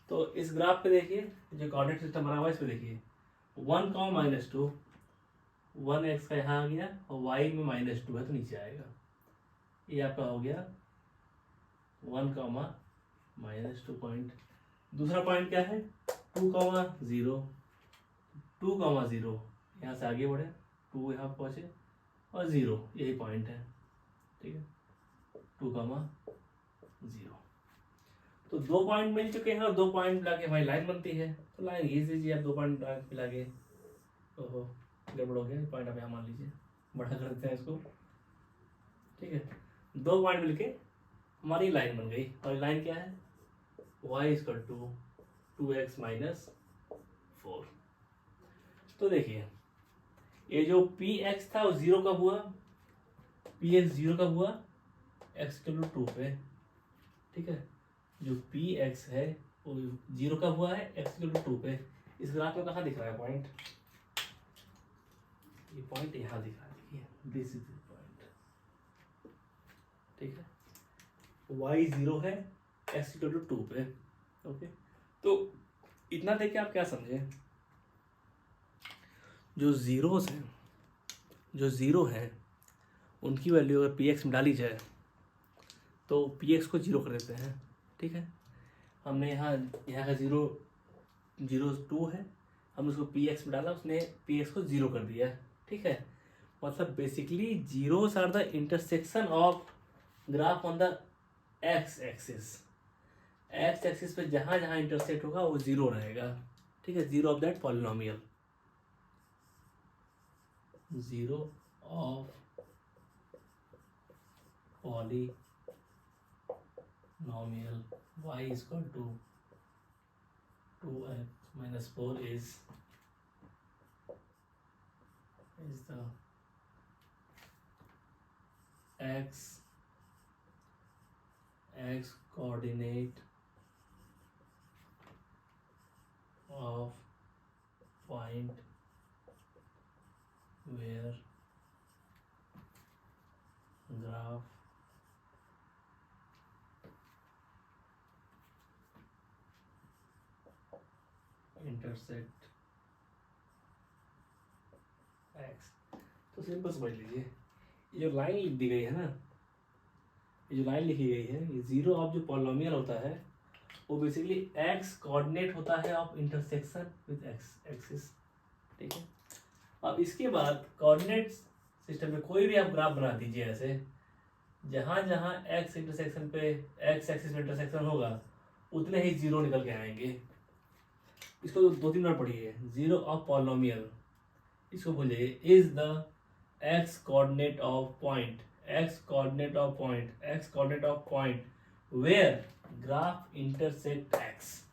तो इस ग्राफ पे देखिए, जो कोऑर्डिनेट सिस्टम बना हुआ है इस पे देखिए, 1, -2, 1x का यहाँ आ गया, और y में -2 है तो नीचे आएगा। ये आपका हो गया 1, -2 पॉइंट। दूसरा पॉइंट क्या है, 2, 0, 2, 0, यहाँ से आगे बढ़े, 2 यहाँ पहुँचे, और 0 यही पॉइंट है। ठीक है, 2, 0। तो 2 पॉइंट मिल चुके हैं, और 2 पॉइंट मिला के हमारी लाइन बनती है। तो लाइन घींच दीजिए आप, 2 पॉइंट मिला के। ओहो, गड़बड़ हो गया, पॉइंट आप यहाँ मान लीजिए, बड़ा कर देते हैं इसको। ठीक है, 2 पॉइंट मिलके हमारी लाइन बन गई, और लाइन क्या है, y = 2x - 4। तो देखिए, ये जो px था वो 0 कब हुआ, px 0 कब हुआ, x = 2 पे। ठीक है, जो px है वो 0 कब हुआ है, x = 2 पे। इस ग्राफ में कहाँ दिख रहा है पॉइंट, ये पॉइंट यहाँ दिख रहा है, देखिए दिस इज द पॉइंट। ठीक है, y 0 है, x = 2 पे। ओके, तो इतना देख के आप क्या समझे, जो जीरोस हैं, जो 0 है, उनकी वैल्यू अगर पी एक्स में डाली जाए तो पी एक्स को 0 कर देते हैं। ठीक है, हमने यहाँ का 0 है, हम उसको पी एक्स में डाला, उसने पी एक्स को 0 कर दिया। ठीक है, मतलब basically zeros are the intersection of graph on the x axis. X axis पे जहाँ जहाँ इंटरसेक्ट होगा वो 0 रहेगा। ठीक है, 0 of that polynomial. 0 of polynomial y is equal to 2x minus 4 is the x coordinate of point where graph intersect x। तो simple समझ लीजिए, ये जो लाइन लिख दी गई है ना, ये जो लाइन लिखी गई है, ये जीरो ऑफ जो पॉलिनोमियल होता है वो बेसिकली एक्स कोऑर्डिनेट होता है of intersection with x axis. ठीक है, अब इसके बाद कोऑर्डिनेट सिस्टम में कोई भी आप ग्राफ बना दीजिए ऐसे, जहाँ जहाँ एक्स इंटरसेक्शन पे एक्स एक्सिस में इंटरसेक्शन होगा उतने ही जीरो निकल के आएंगे। इसको दो तीन बार पढ़िए, जीरो ऑफ पॉलिनोमियल, इसको बोलिए is the x coordinate of point, x coordinate of point, x coordinate of point where graph intersect x.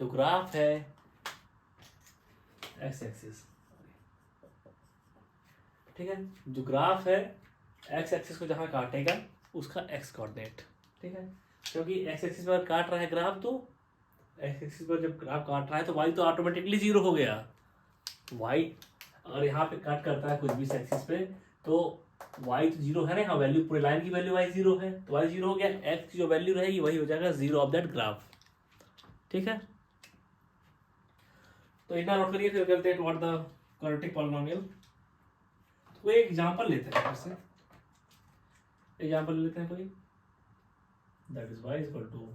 जो ग्राफ है एक्स एक्सिस, ठीक है, जो ग्राफ है एक्स एक्सिस को जहां काटेगा उसका एक्स कोऑर्डिनेट। ठीक है, क्योंकि एक्स एक्सिस पर काट रहा है ग्राफ, तो एक्स एक्सिस पर जब ग्राफ काट रहा है तो वाई तो ऑटोमेटिकली जीरो हो गया। वाई और यहाँ पे कट करता है कुछ भी एक्सिस पे तो वाई तो जीरो है ना, यहाँ वैल्यू पूरे लाइन की वैल्यू वाई जीरो है तो वाई जीरो हो गया, एक्स की जो वैल्यू रहेगी वही हो जाएगा जीरो ऑफ दैट ग्राफ। ठीक है, तो इतना नोट करिए, फिर करते हैं व्हाट द क्वाड्रेटिक पॉलिनोमियल। तो एक एग्जांपल लेते हैं, फिर से एग्जांपल लेते हैं कोई, that is y equal to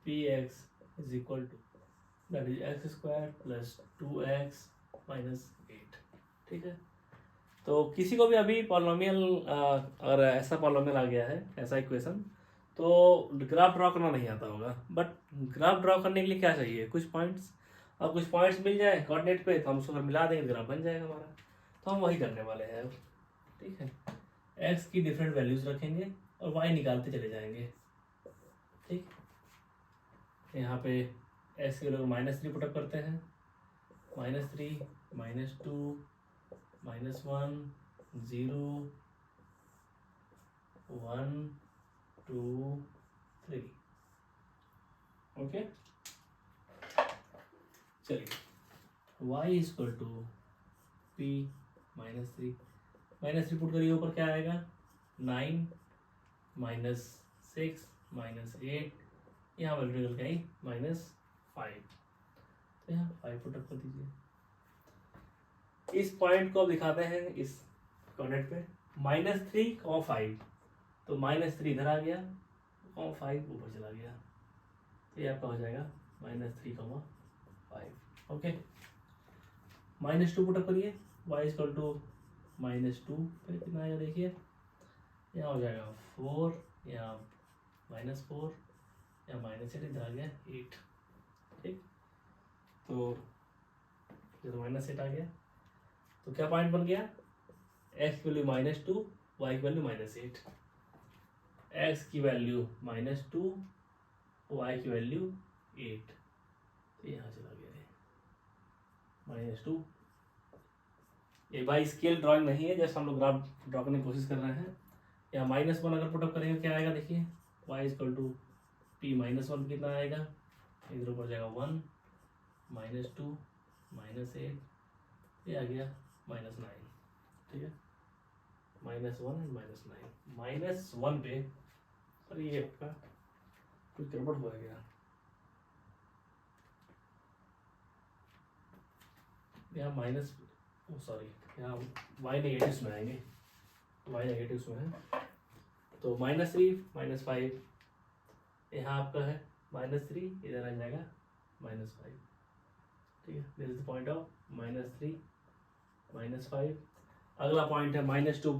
px is equal to that is x square plus 2x minus 8। ठीक है, तो किसी को भी अभी पॉलिनोमियल अगर ऐसा पॉलिनोमियल आ गया है, ऐसा इक्वेशन, तो ग्राफ ड्रॉ करना नहीं आता होगा, बट ग्राफ ड्रॉ करने के लिए क्या चाहिए, कुछ पॉइंट्स। अब कुछ पॉइंट्स मिल जाए कोऑर्डिनेट पे तो हम उसको मिला देंगे, ग्राफ बन जाएगा हमारा। तो हम वही करने वाले हैं अब। ठीक है, एक्स की डिफरेंट वैल्यूज रखेंगे और वाई निकालते चले जाएंगे। ठीक, यहाँ पे एक्स के लोग -3 पुटअप करते हैं, -3 -2 -1 0 1 2 3। ओके, चलिए y is equal to p -3 put करिए, ऊपर क्या आएगा 9 -6 -8, यहाँ वैल्यू निकल के आई -5, तो यहाँ 5 पुटअप कर दीजिए। इस पॉइंट को अब दिखाते हैं इस कोऑर्डिनेट पे, -3, 5, तो -3 इधर आ गया, 5 ऊपर चला गया, तो ये आपका हो जाएगा -3, 5। ओके, -2 पुटअप करिए, y इक्वल टू -2 पे कितना आएगा देखिए, यहाँ हो जाएगा 4, यहाँ -4, यहाँ -8, इधर आ गया 8। ठीक, तो जब -8 आ गया तो क्या पॉइंट बन गया, x की वैल्यू -2, y की वैल्यू -8, x की वैल्यू -2, y की वैल्यू 8, तो यहाँ चला गया -2। ये बाई स्केल ड्राइंग नहीं है, जैसे हम लोग ग्राफ ड्रॉ करने की कोशिश कर रहे हैं। यहाँ -1 अगर पुटअप करेंगे क्या आएगा देखिए, y इक्वल टू p -1 कितना आएगा, इधर ऊपर जाएगा 1 -2 -8, ये आ गया -9। ठीक है, -1 -9, -1 पे, और ये आपका कुछ गड़बड़ हो गया, यहाँ यहाँ y नेगेटिव में आएंगे, y नेगेटिव में है, तो -3 -5, यहाँ आपका है -3, इधर आ जाएगा -5। ठीक है, this is the point of -3 -5। अगला पॉइंट है -2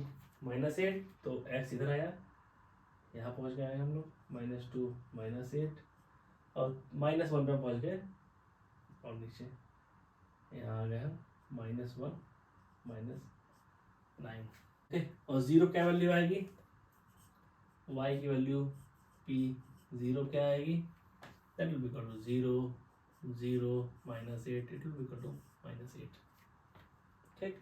-8, तो x इधर आया, यहाँ पहुँच गए हम लोग -2 -8, और -1 पे पहुँच गए, और नीचे यहाँ आ गए हम -1 -8। 9। ओके, और 0 क्या वैल्यू आएगी, y की वैल्यू p 0 क्या आएगी, that will be equal to 0 0 -8, it will be equal to -8। ठीक,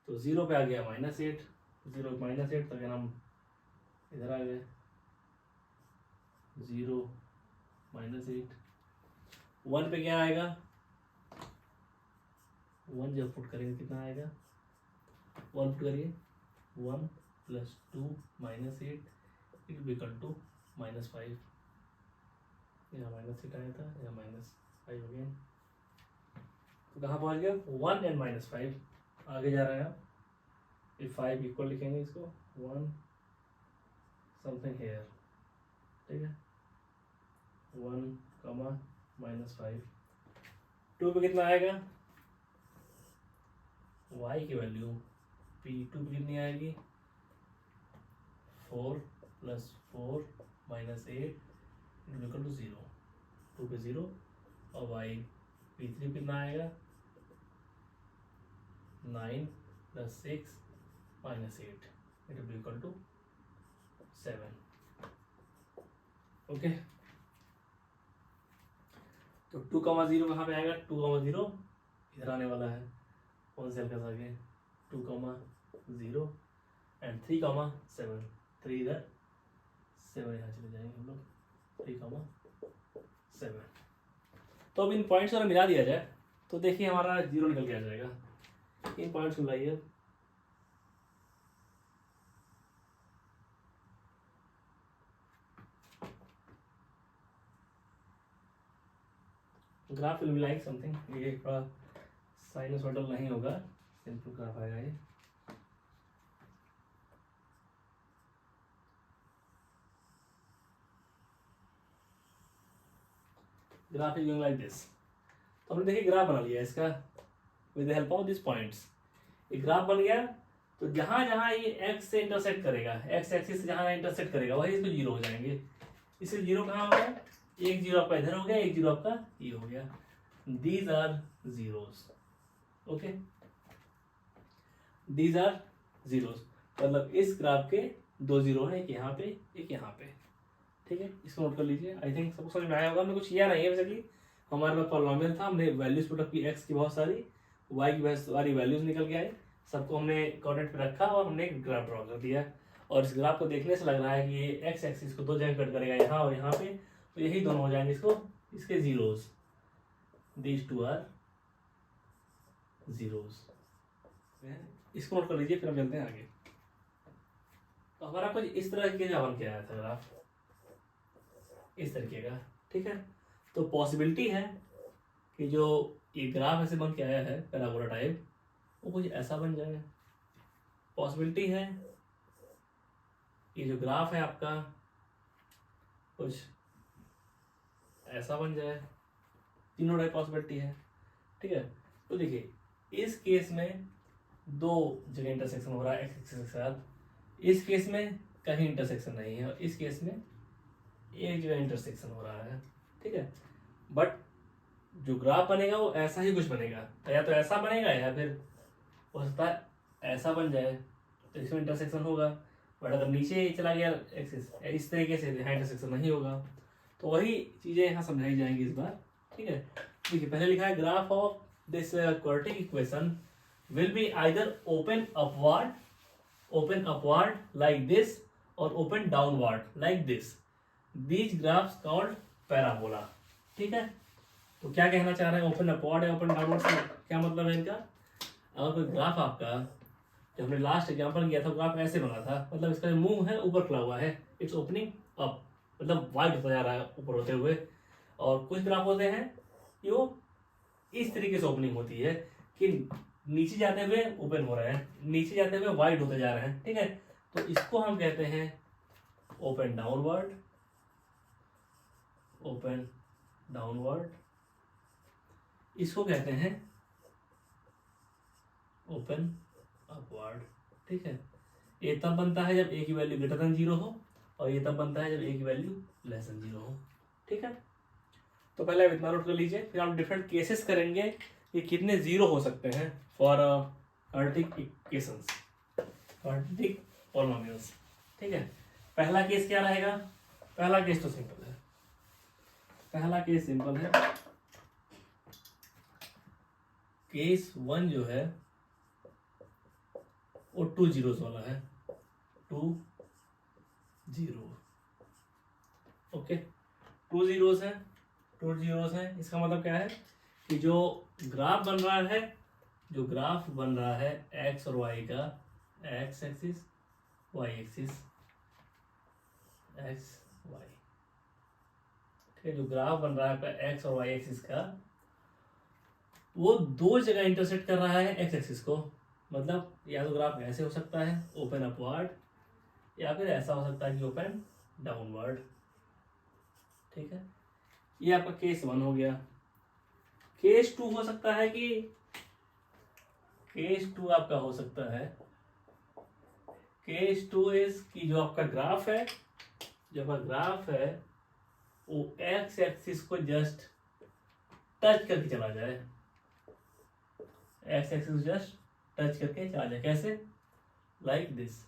तो 0 पे आ गया -8, 0 -8 तो अगर हम इधर आ गए 0 -8, 1 पे क्या आएगा, 1 जब पुट करेंगे कितना आएगा, 1 पुट करिए, 1 + 2 -8 इट विल इक्वल टू -5। यहाँ -8 आया था, यहाँ -5 हो गया, तो कहाँ पहुँच गया, 1 and -5। आगे जा रहे हैं आप, ये 5 इक्वल लिखेंगे इसको, 1 समथिंग हेयर, ठीक है, 1, -5। 2 पे कितना आएगा, y की वैल्यू p2 पे कितनी आएगी, 4 + 4 -8 इक्वल टू 0, 2 पे 0, और y p3 कितना आएगा, 9 + 6 -8 it will equal to 7। Okay, तो 2, 0 कहाँ पे आएगा, 2, 0 इधर आने वाला है, कौन से हल्का सा आगे, 2, 0 एंड 3, 7, 3 इधर, 7 यहाँ चले जाएंगे हम लोग, 3, 7। तो अब इन पॉइंट्स को मिला दिया जाए तो देखिए हमारा 0 निकल के आ जाएगा। इन पॉइंट्स को मिलाइए, graph will be like something, ये थोड़ा साइनसॉइडल नहीं होगा, सिंपल ग्राफ आएगा ये। Graph is going like this. तो हमने देखिए ग्राफ बना लिया इसका with the help of this points. ये ग्राफ बन गया, तो जहां जहां ये x से इंटरसेक्ट करेगा, x एक्सिस से जहां इंटरसेक्ट करेगा वही इसको 0 हो जाएंगे। इससे 0 कहाँ हो गया, एक 0 आपका इधर हो गया, एक 0 आपका ये हो गया, these are zeros. Okay, these are zeros, मतलब इस ग्राफ के 2 0 है, एक यहाँ पे एक यहाँ पे, ठीक है, इसको नोट कर लीजिए। आई थिंक सबको समझ में आया होगा। हमने कुछ किया नहीं है बेसिकली, हमारे पास पॉलिनोमियल था, हमने वैल्यूज पुट अप की, x की बहुत सारी, y की बहुत सारी वैल्यूज निकल के आए, सबको हमने कोऑर्डिनेट पे रखा और हमने एक ग्राफ ड्रॉ कर दिया। और इस ग्राफ को देखने से लग रहा है कि ये x एक्सिस को 2 जगह कट करेगा, यहाँ और यहाँ पे, तो यही दोनों हो जाएंगे इसको, इसके जीरोस, दीज 2 आर जीरोस। इसको नोट कर लीजिए, फिर हम चलते हैं आगे। तो हमारा कुछ इस तरह के बन के आया था ग्राफ, इस तरीके का, ठीक है। तो पॉसिबिलिटी है कि जो ये ग्राफ ऐसे बन के आया है पैराबोला टाइप, वो कुछ ऐसा बन जाए। पॉसिबिलिटी है ये जो ग्राफ है आपका कुछ ऐसा बन जाए, तीनों टाइप पॉसिबिलिटी है, ठीक है। तो देखिए इस केस में 2 जगह इंटरसेक्शन हो रहा है एक्स एक्सिस के साथ, इस केस में कहीं इंटरसेक्शन नहीं है, और इस केस में एक जगह इंटरसेक्शन हो रहा है, ठीक है। बट जो ग्राफ बनेगा वो ऐसा ही कुछ बनेगा, या तो ऐसा बनेगा या फिर हो सकता है ऐसा बन जाए, तो इसमें इंटरसेक्शन होगा। बट अगर नीचे चला गया एक्सिस इस तरीके से, यहाँ इंटरसेक्शन नहीं होगा। तो वही चीज़ें यहाँ समझाई जाएंगी इस बार, ठीक है। देखिए पहले लिखा है graph of this quadratic equation will be either open upward like this और open downward like this, these graphs called parabola, ठीक है। तो क्या कहना चाह रहे हैं, ओपन अपवर्ड या ओपन डाउनवर्ड से क्या मतलब है इनका। अगर कोई ग्राफ आपका, जो हमने लास्ट एग्जांपल किया था, ग्राफ ऐसे बना था, मतलब इसका जो मुंह है ऊपर खुला हुआ है, इट्स ओपनिंग अप, मतलब वाइड होता जा रहा है ऊपर होते हुए। और कुछ ग्राफ होते हैं कि वो इस तरीके से ओपनिंग होती है कि नीचे जाते हुए ओपन हो रहे हैं, नीचे जाते हुए वाइड होते जा रहे हैं, ठीक है। तो इसको हम कहते हैं ओपन डाउनवर्ड, ओपन डाउनवर्ड, इसको कहते हैं ओपन अपवर्ड, ठीक है। ये तब बनता है जब ए की वैल्यू ग्रेटर देन 0 हो, और ये तब बनता है जब ए की वैल्यू लेस देन 0 हो, ठीक है। तो पहले आप इतना नोट कर लीजिए, फिर हम डिफरेंट केसेस करेंगे कि कितने 0 हो सकते हैं for quadratic cases, quadratic polynomials. ठीक है, पहला केस क्या रहेगा? पहला केस तो सिंपल है, पहला केस सिंपल है। केस 1 जो है वो 2 जीरोस वाला है, 2 जीरो। ओके, 2 जीरोस है, 2 जीरोस है। इसका मतलब क्या है कि जो ग्राफ बन रहा है, जो ग्राफ बन रहा है एक्स और वाई का, x axis y axis, x y, ठीक है, जो ग्राफ बन रहा है आपका एक्स और वाई एक्सिस का, वो दो जगह इंटरसेक्ट कर रहा है एक्स एक्सिस को। मतलब या तो ग्राफ ऐसे हो सकता है ओपन अपवर्ड, या फिर ऐसा हो सकता है कि ओपन डाउनवर्ड। ठीक है, ये आपका केस 1 हो गया। केस 2 हो सकता है कि, केस 2 आपका हो सकता है, केस 2 इज कि जो आपका ग्राफ है, जो आपका ग्राफ है वो एक्स एक्सिस को जस्ट टच करके चला जाए, एक्स एक्सिस जस्ट टच करके चला जाए। कैसे? लाइक दिस,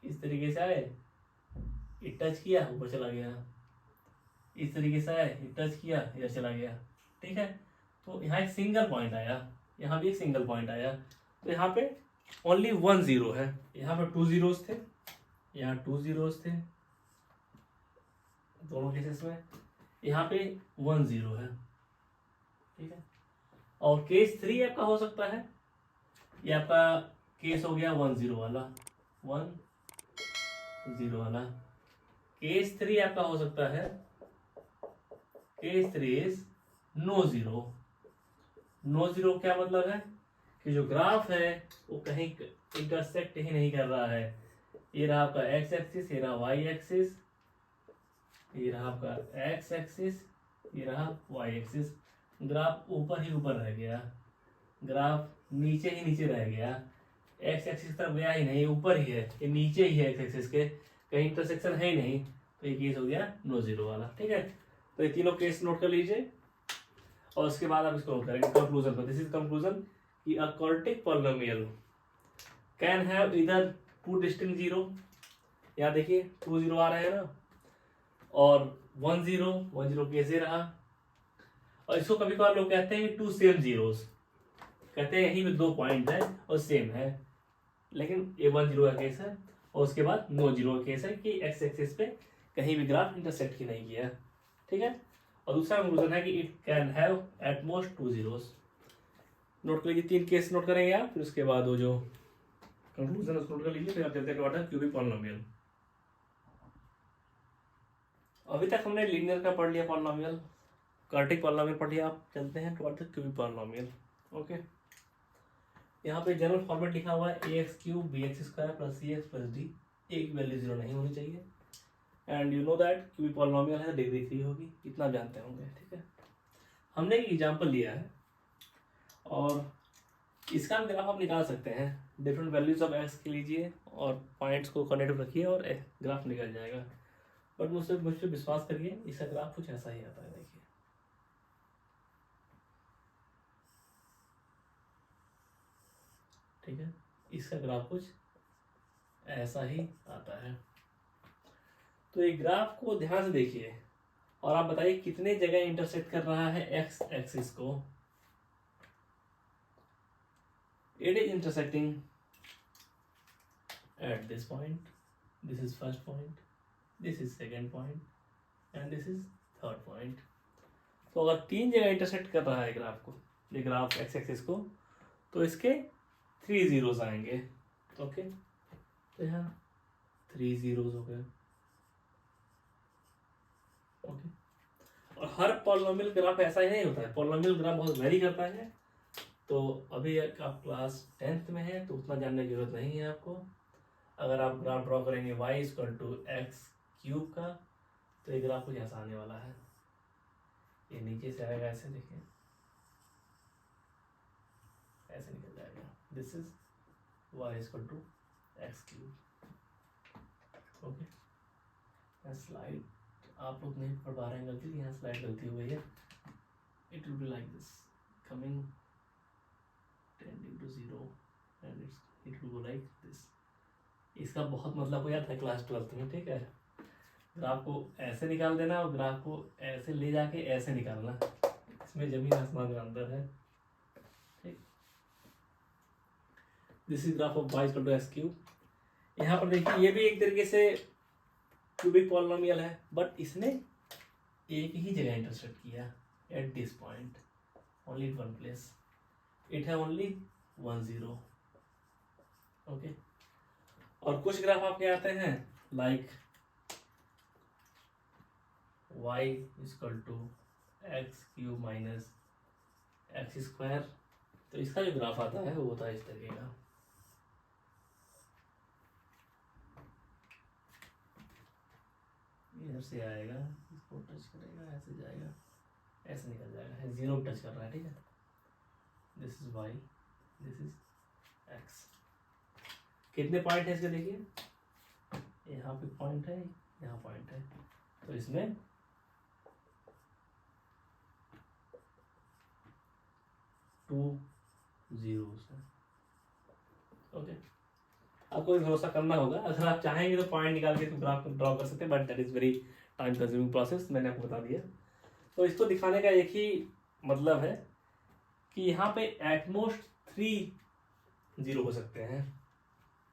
इस तरीके से आए, ये टच किया ऊपर चला गया, इस तरीके से आए, ये टच किया इधर चला गया। ठीक है, तो यहाँ एक सिंगल पॉइंट आया, यहाँ भी एक सिंगल पॉइंट आया, तो यहाँ पे ओनली 1 जीरो है। यहाँ पे 2 जीरोस थे, यहाँ 2 जीरोस थे दोनों केसेस में, यहाँ पे 1 जीरो है। ठीक है, और केस 3 आपका हो सकता है, ये आपका केस हो गया 1 जीरो वाला, 1 जीरो वाला। केस 3 आपका हो सकता है, case 3 is no zero. No zero क्या मतलब है कि जो ग्राफ है वो कहीं इंटरसेक्ट ही नहीं कर रहा है। ये रहा आपका एक्स एक्सिस, ये रहा वाई एक्सिस, ये रहा आपका एक्स एक्सिस, ये रहा वाई एक्सिस। ग्राफ ऊपर ही ऊपर रह गया, ग्राफ नीचे ही नीचे रह गया, एक्स एक्सिस तरफ गया ही नहीं, ऊपर ही है, ये नीचे ही है एक्स एक्सिस के, कहीं इंटरसेक्शन है ही नहीं। तो ये केस हो गया नो जीरो वाला। ठीक है, तो ये तीनों केस नोट कर लीजिए और उसके बाद आप इसको नोट करेंगे कंक्लूजन पर। दिस इज कंक्लूजन कि a quadratic polynomial can have इधर 2 डिस्टिंक्ट जीरो, यहाँ देखिए 2 जीरो आ रहे हैं ना, और 1 जीरो, 1 जीरो कैसे रहा। और इसको कभी कभार लोग कहते हैं 2 सेम जीरोस, कहते हैं यहीं पे 2 पॉइंट है और सेम है, लेकिन ये 1 जीरो का केस है। और उसके बाद नो जीरो का केस है कि एक्स एक्सिस पे कहीं भी ग्राफ इंटरसेक्ट ही नहीं किया। ठीक है, और दूसरा कंक्लूजन है कि it can have at most 2 zeros. Note कर लीजिए, 3 केस नोट करेंगे आप, फिर उसके बाद वो जो कंक्लूजन उसको नोट कर लीजिए, फिर आप चलते हैं टू क्यूबिक पॉलिनोमियल। अभी तक हमने लीनियर का पढ़ लिया पॉलिनोमियल, क्वाड्रेटिक पॉलिनोमियल पढ़ लिया, आप चलते हैं टू क्यूबिक पॉलिनोमियल। ओके, यहाँ पे जनरल फॉर्मेट लिखा हुआ है a x cube b x square plus c x plus d, एक वैल्यू जीरो नहीं होनी चाहिए। And you know that cubic polynomial है, डिग्री 3 होगी, इतना जानते होंगे। ठीक है, हमने एक एग्जाम्पल लिया है और इसका हम ग्राफ आप निकाल सकते हैं। डिफरेंट वैल्यूज ऑफ एक्स के लीजिए और पॉइंट्स को कनेक्ट रखिए और ग्राफ निकल जाएगा। बट मुझसे विश्वास करिए, इसका ग्राफ कुछ ऐसा ही आता है। देखिए, ठीक है, इसका ग्राफ कुछ ऐसा ही आता है। तो ये ग्राफ को ध्यान से देखिए और आप बताइए कितने जगह इंटरसेक्ट कर रहा है एक्स एक्सिस को। It is intersecting at this point, this is first point, this is second point and this is third point. तो अगर 3 जगह इंटरसेक्ट कर रहा है ग्राफ को, ये ग्राफ एक्स एक्सिस को, तो इसके 3 जीरोस आएंगे। ओके, तो यहाँ 3 जीरोस हो गए। ओके, और हर पॉलिनोमियल ग्राफ ऐसा ही नहीं होता है, पॉलिनोमियल ग्राफ बहुत वेरी करता है। तो अभी आप क्लास 10th में है तो उतना जानने की जरूरत नहीं है आपको। अगर आप ग्राफ ड्रॉ करेंगे y equal to x cube का, तो ये ग्राफ कुछ ऐसा आने वाला है। ये नीचे से आएगा, ऐसे देखिए, ऐसे निकल जाएगा। This is y equal to x cube. Okay, slide आप लोग नहीं पढ़ पा रहे हैं गलती, यहाँ स्लाइड गलती हो गई है। It will be like this, coming tending to 0 and it's it will go like this. इसका बहुत मतलब हो जाता है क्लास 12th में, ठीक है। ग्राफ को ऐसे निकाल देना और ग्राफ को ऐसे ले जाके ऐसे निकालना, इसमें जमीन आसमान का अंतर है, ठीक। This is graph of y equal to x cube. यहाँ पर देखिए ये भी एक तरीके से क्यूबिक पॉलिनोमियल है, बट इसने एक ही जगह इंटरसेक्ट किया, at this point, only one place, it है ओनली 1 0, ओके। और कुछ ग्राफ आपके आते हैं like y equal to x cube minus x square, तो इसका जो ग्राफ आता है वो होता है इस तरीके का। इधर से आएगा, इसको टच करेगा, ऐसे जाएगा, ऐसे निकल जाएगा, जीरो टच कर रहा है, ठीक है। This is y, this is x। कितने पॉइंट है इसके देखिए, यहाँ पे पॉइंट है, यहाँ पॉइंट है, तो इसमें टू जीरोस है, ओके। आपको भी भरोसा करना होगा, अगर आप चाहेंगे तो पॉइंट निकाल के ग्राफ ड्रॉ कर सकते हैं, but that is very time consuming process, मैंने आपको बता दिया। तो इसको दिखाने का एक ही मतलब है कि यहाँ पे एटमोस्ट 3 जीरो हो सकते हैं,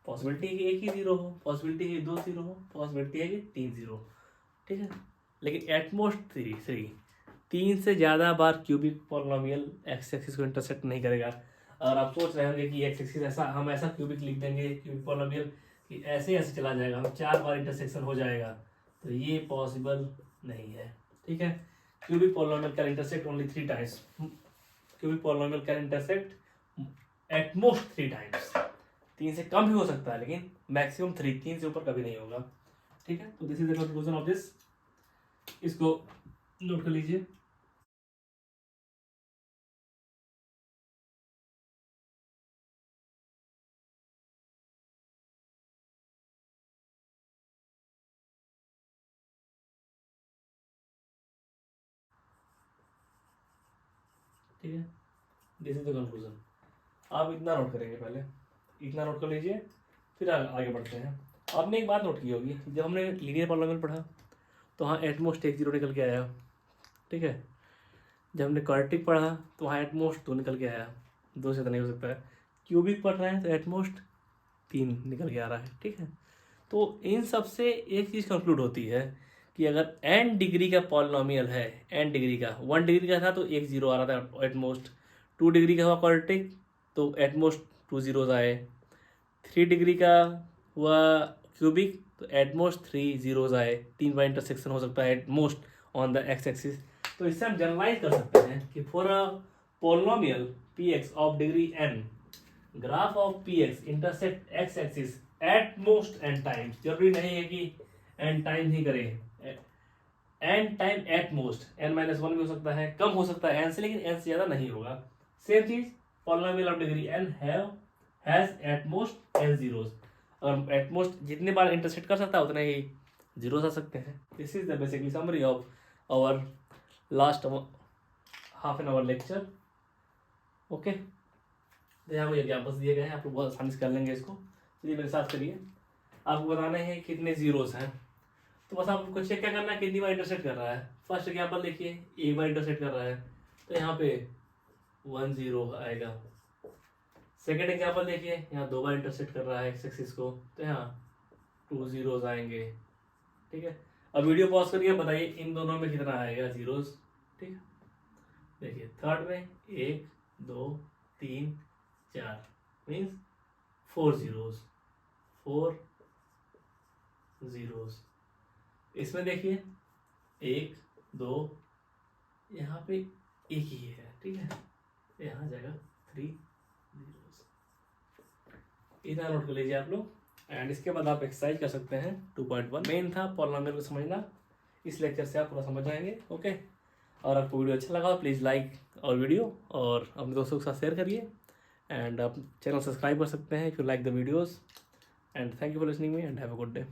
पॉसिबिलिटी है कि एक ही जीरो हो, पॉसिबिलिटी है कि 2 जीरो हो, पॉसिबिलिटी है कि 3 जीरो, ठीक है। लेकिन एटमोस्ट 3 से ज़्यादा बार क्यूबिक पॉलिनोमियल एक्स एक्सिस को इंटरसेक्ट नहीं करेगा। और आप सोच रहे होंगे कि एक्स एक्सिस ऐसा, हम ऐसा क्यूबिक लिख देंगे क्यूबिक पॉलिनोमियल कि ऐसे ऐसे चला जाएगा, हम 4 बार इंटरसेक्शन हो जाएगा, तो ये पॉसिबल नहीं है, ठीक है। Cubic polynomial can intersect only 3 times, cubic polynomial can intersect at most 3 times, 3 से कम भी हो सकता है लेकिन मैक्सिमम 3 से ऊपर कभी नहीं होगा, ठीक है। तो this is the conclusion of this, इसको नोट कर लीजिए। ठीक है, दिस इज द कंक्लूजन। आप इतना नोट करेंगे, पहले इतना नोट कर लीजिए, फिर आगे बढ़ते हैं। आपने एक बात नोट की होगी, जब हमने लीनियर पॉलिनोमियल पढ़ा तो वहाँ एटमोस्ट 1 जीरो निकल के आया, ठीक है। जब हमने क्वाड्रेटिक पढ़ा तो वहाँ एटमोस्ट 2 निकल के आया, 2 से तो नहीं हो सकता है। क्यूबिक पढ़ रहे हैं तो एटमोस्ट 3 निकल के आ रहा है, ठीक है। तो इन सब से एक चीज़ कंक्लूड होती है कि अगर n डिग्री का पॉलिनोमियल है, n डिग्री का, 1 डिग्री का था तो 1 जीरो आ रहा था एटमोस्ट, 2 डिग्री का हुआ क्वाड्रेटिक तो एटमोस्ट 2 जीरोज आए, 3 डिग्री का हुआ क्यूबिक तो एटमोस्ट 3 जीरोज आए, 3 बार इंटरसेक्शन हो सकता है at most on the x axis. तो इससे हम जनरलाइज कर सकते हैं कि for a polynomial px of degree n, graph of px intersect x axis at most n times, जरूरी नहीं है कि n टाइम ही करें, n time at most, n-1 भी हो सकता है, कम हो सकता है n से, लेकिन n से ज़्यादा नहीं होगा। सेम चीज polynomial of degree n has eight most n zeros, और एट मोस्ट जितने बार इंटरसेक्ट कर सकता है उतने ही जीरोस आ सकते हैं। This is the basically summary of our last half an hour lecture, okay. यहाँ कोई एग्जाम्पल्स दिए गए हैं, आप लोग बहुत आसानी से कर लेंगे इसको। चलिए मेरे साथ करिए, आपको बताना है कितने जीरोस हैं, तो बस आपको चेक क्या करना है, कितनी बार इंटरसेक्ट कर रहा है। फर्स्ट एग्जाम्पल देखिए, एक बार इंटरसेक्ट कर रहा है तो यहाँ पे 1 जीरो आएगा। सेकेंड एग्जाम्पल देखिए, यहाँ 2 बार इंटरसेक्ट कर रहा है एक्स एक्सिस को तो यहाँ 2 जीरोज आएंगे, ठीक है। अब वीडियो पॉज करिए, बताइए इन दोनों में कितना आएगा जीरोज, ठीक है। देखिए थर्ड में 1 2 3 4 मीन्स 4 जीरोज, 4 जीरोज। इसमें देखिए 1 2, यहाँ पे एक ही है, ठीक है, यहाँ जाएगा 3 जीरोज। इतना नोट कर लीजिए आप लोग, एंड इसके बाद आप एक्सरसाइज कर सकते हैं 2.1। मेन था पॉलिनोमियल को समझना, इस लेक्चर से आप पूरा समझ जाएंगे, ओके। और आपको वीडियो अच्छा लगा प्लीज़ लाइक और वीडियो और अपने दोस्तों के साथ शेयर करिए, एंड आप चैनल सब्सक्राइब कर सकते हैं if you like the videos, and thank you for listening me and have a good day.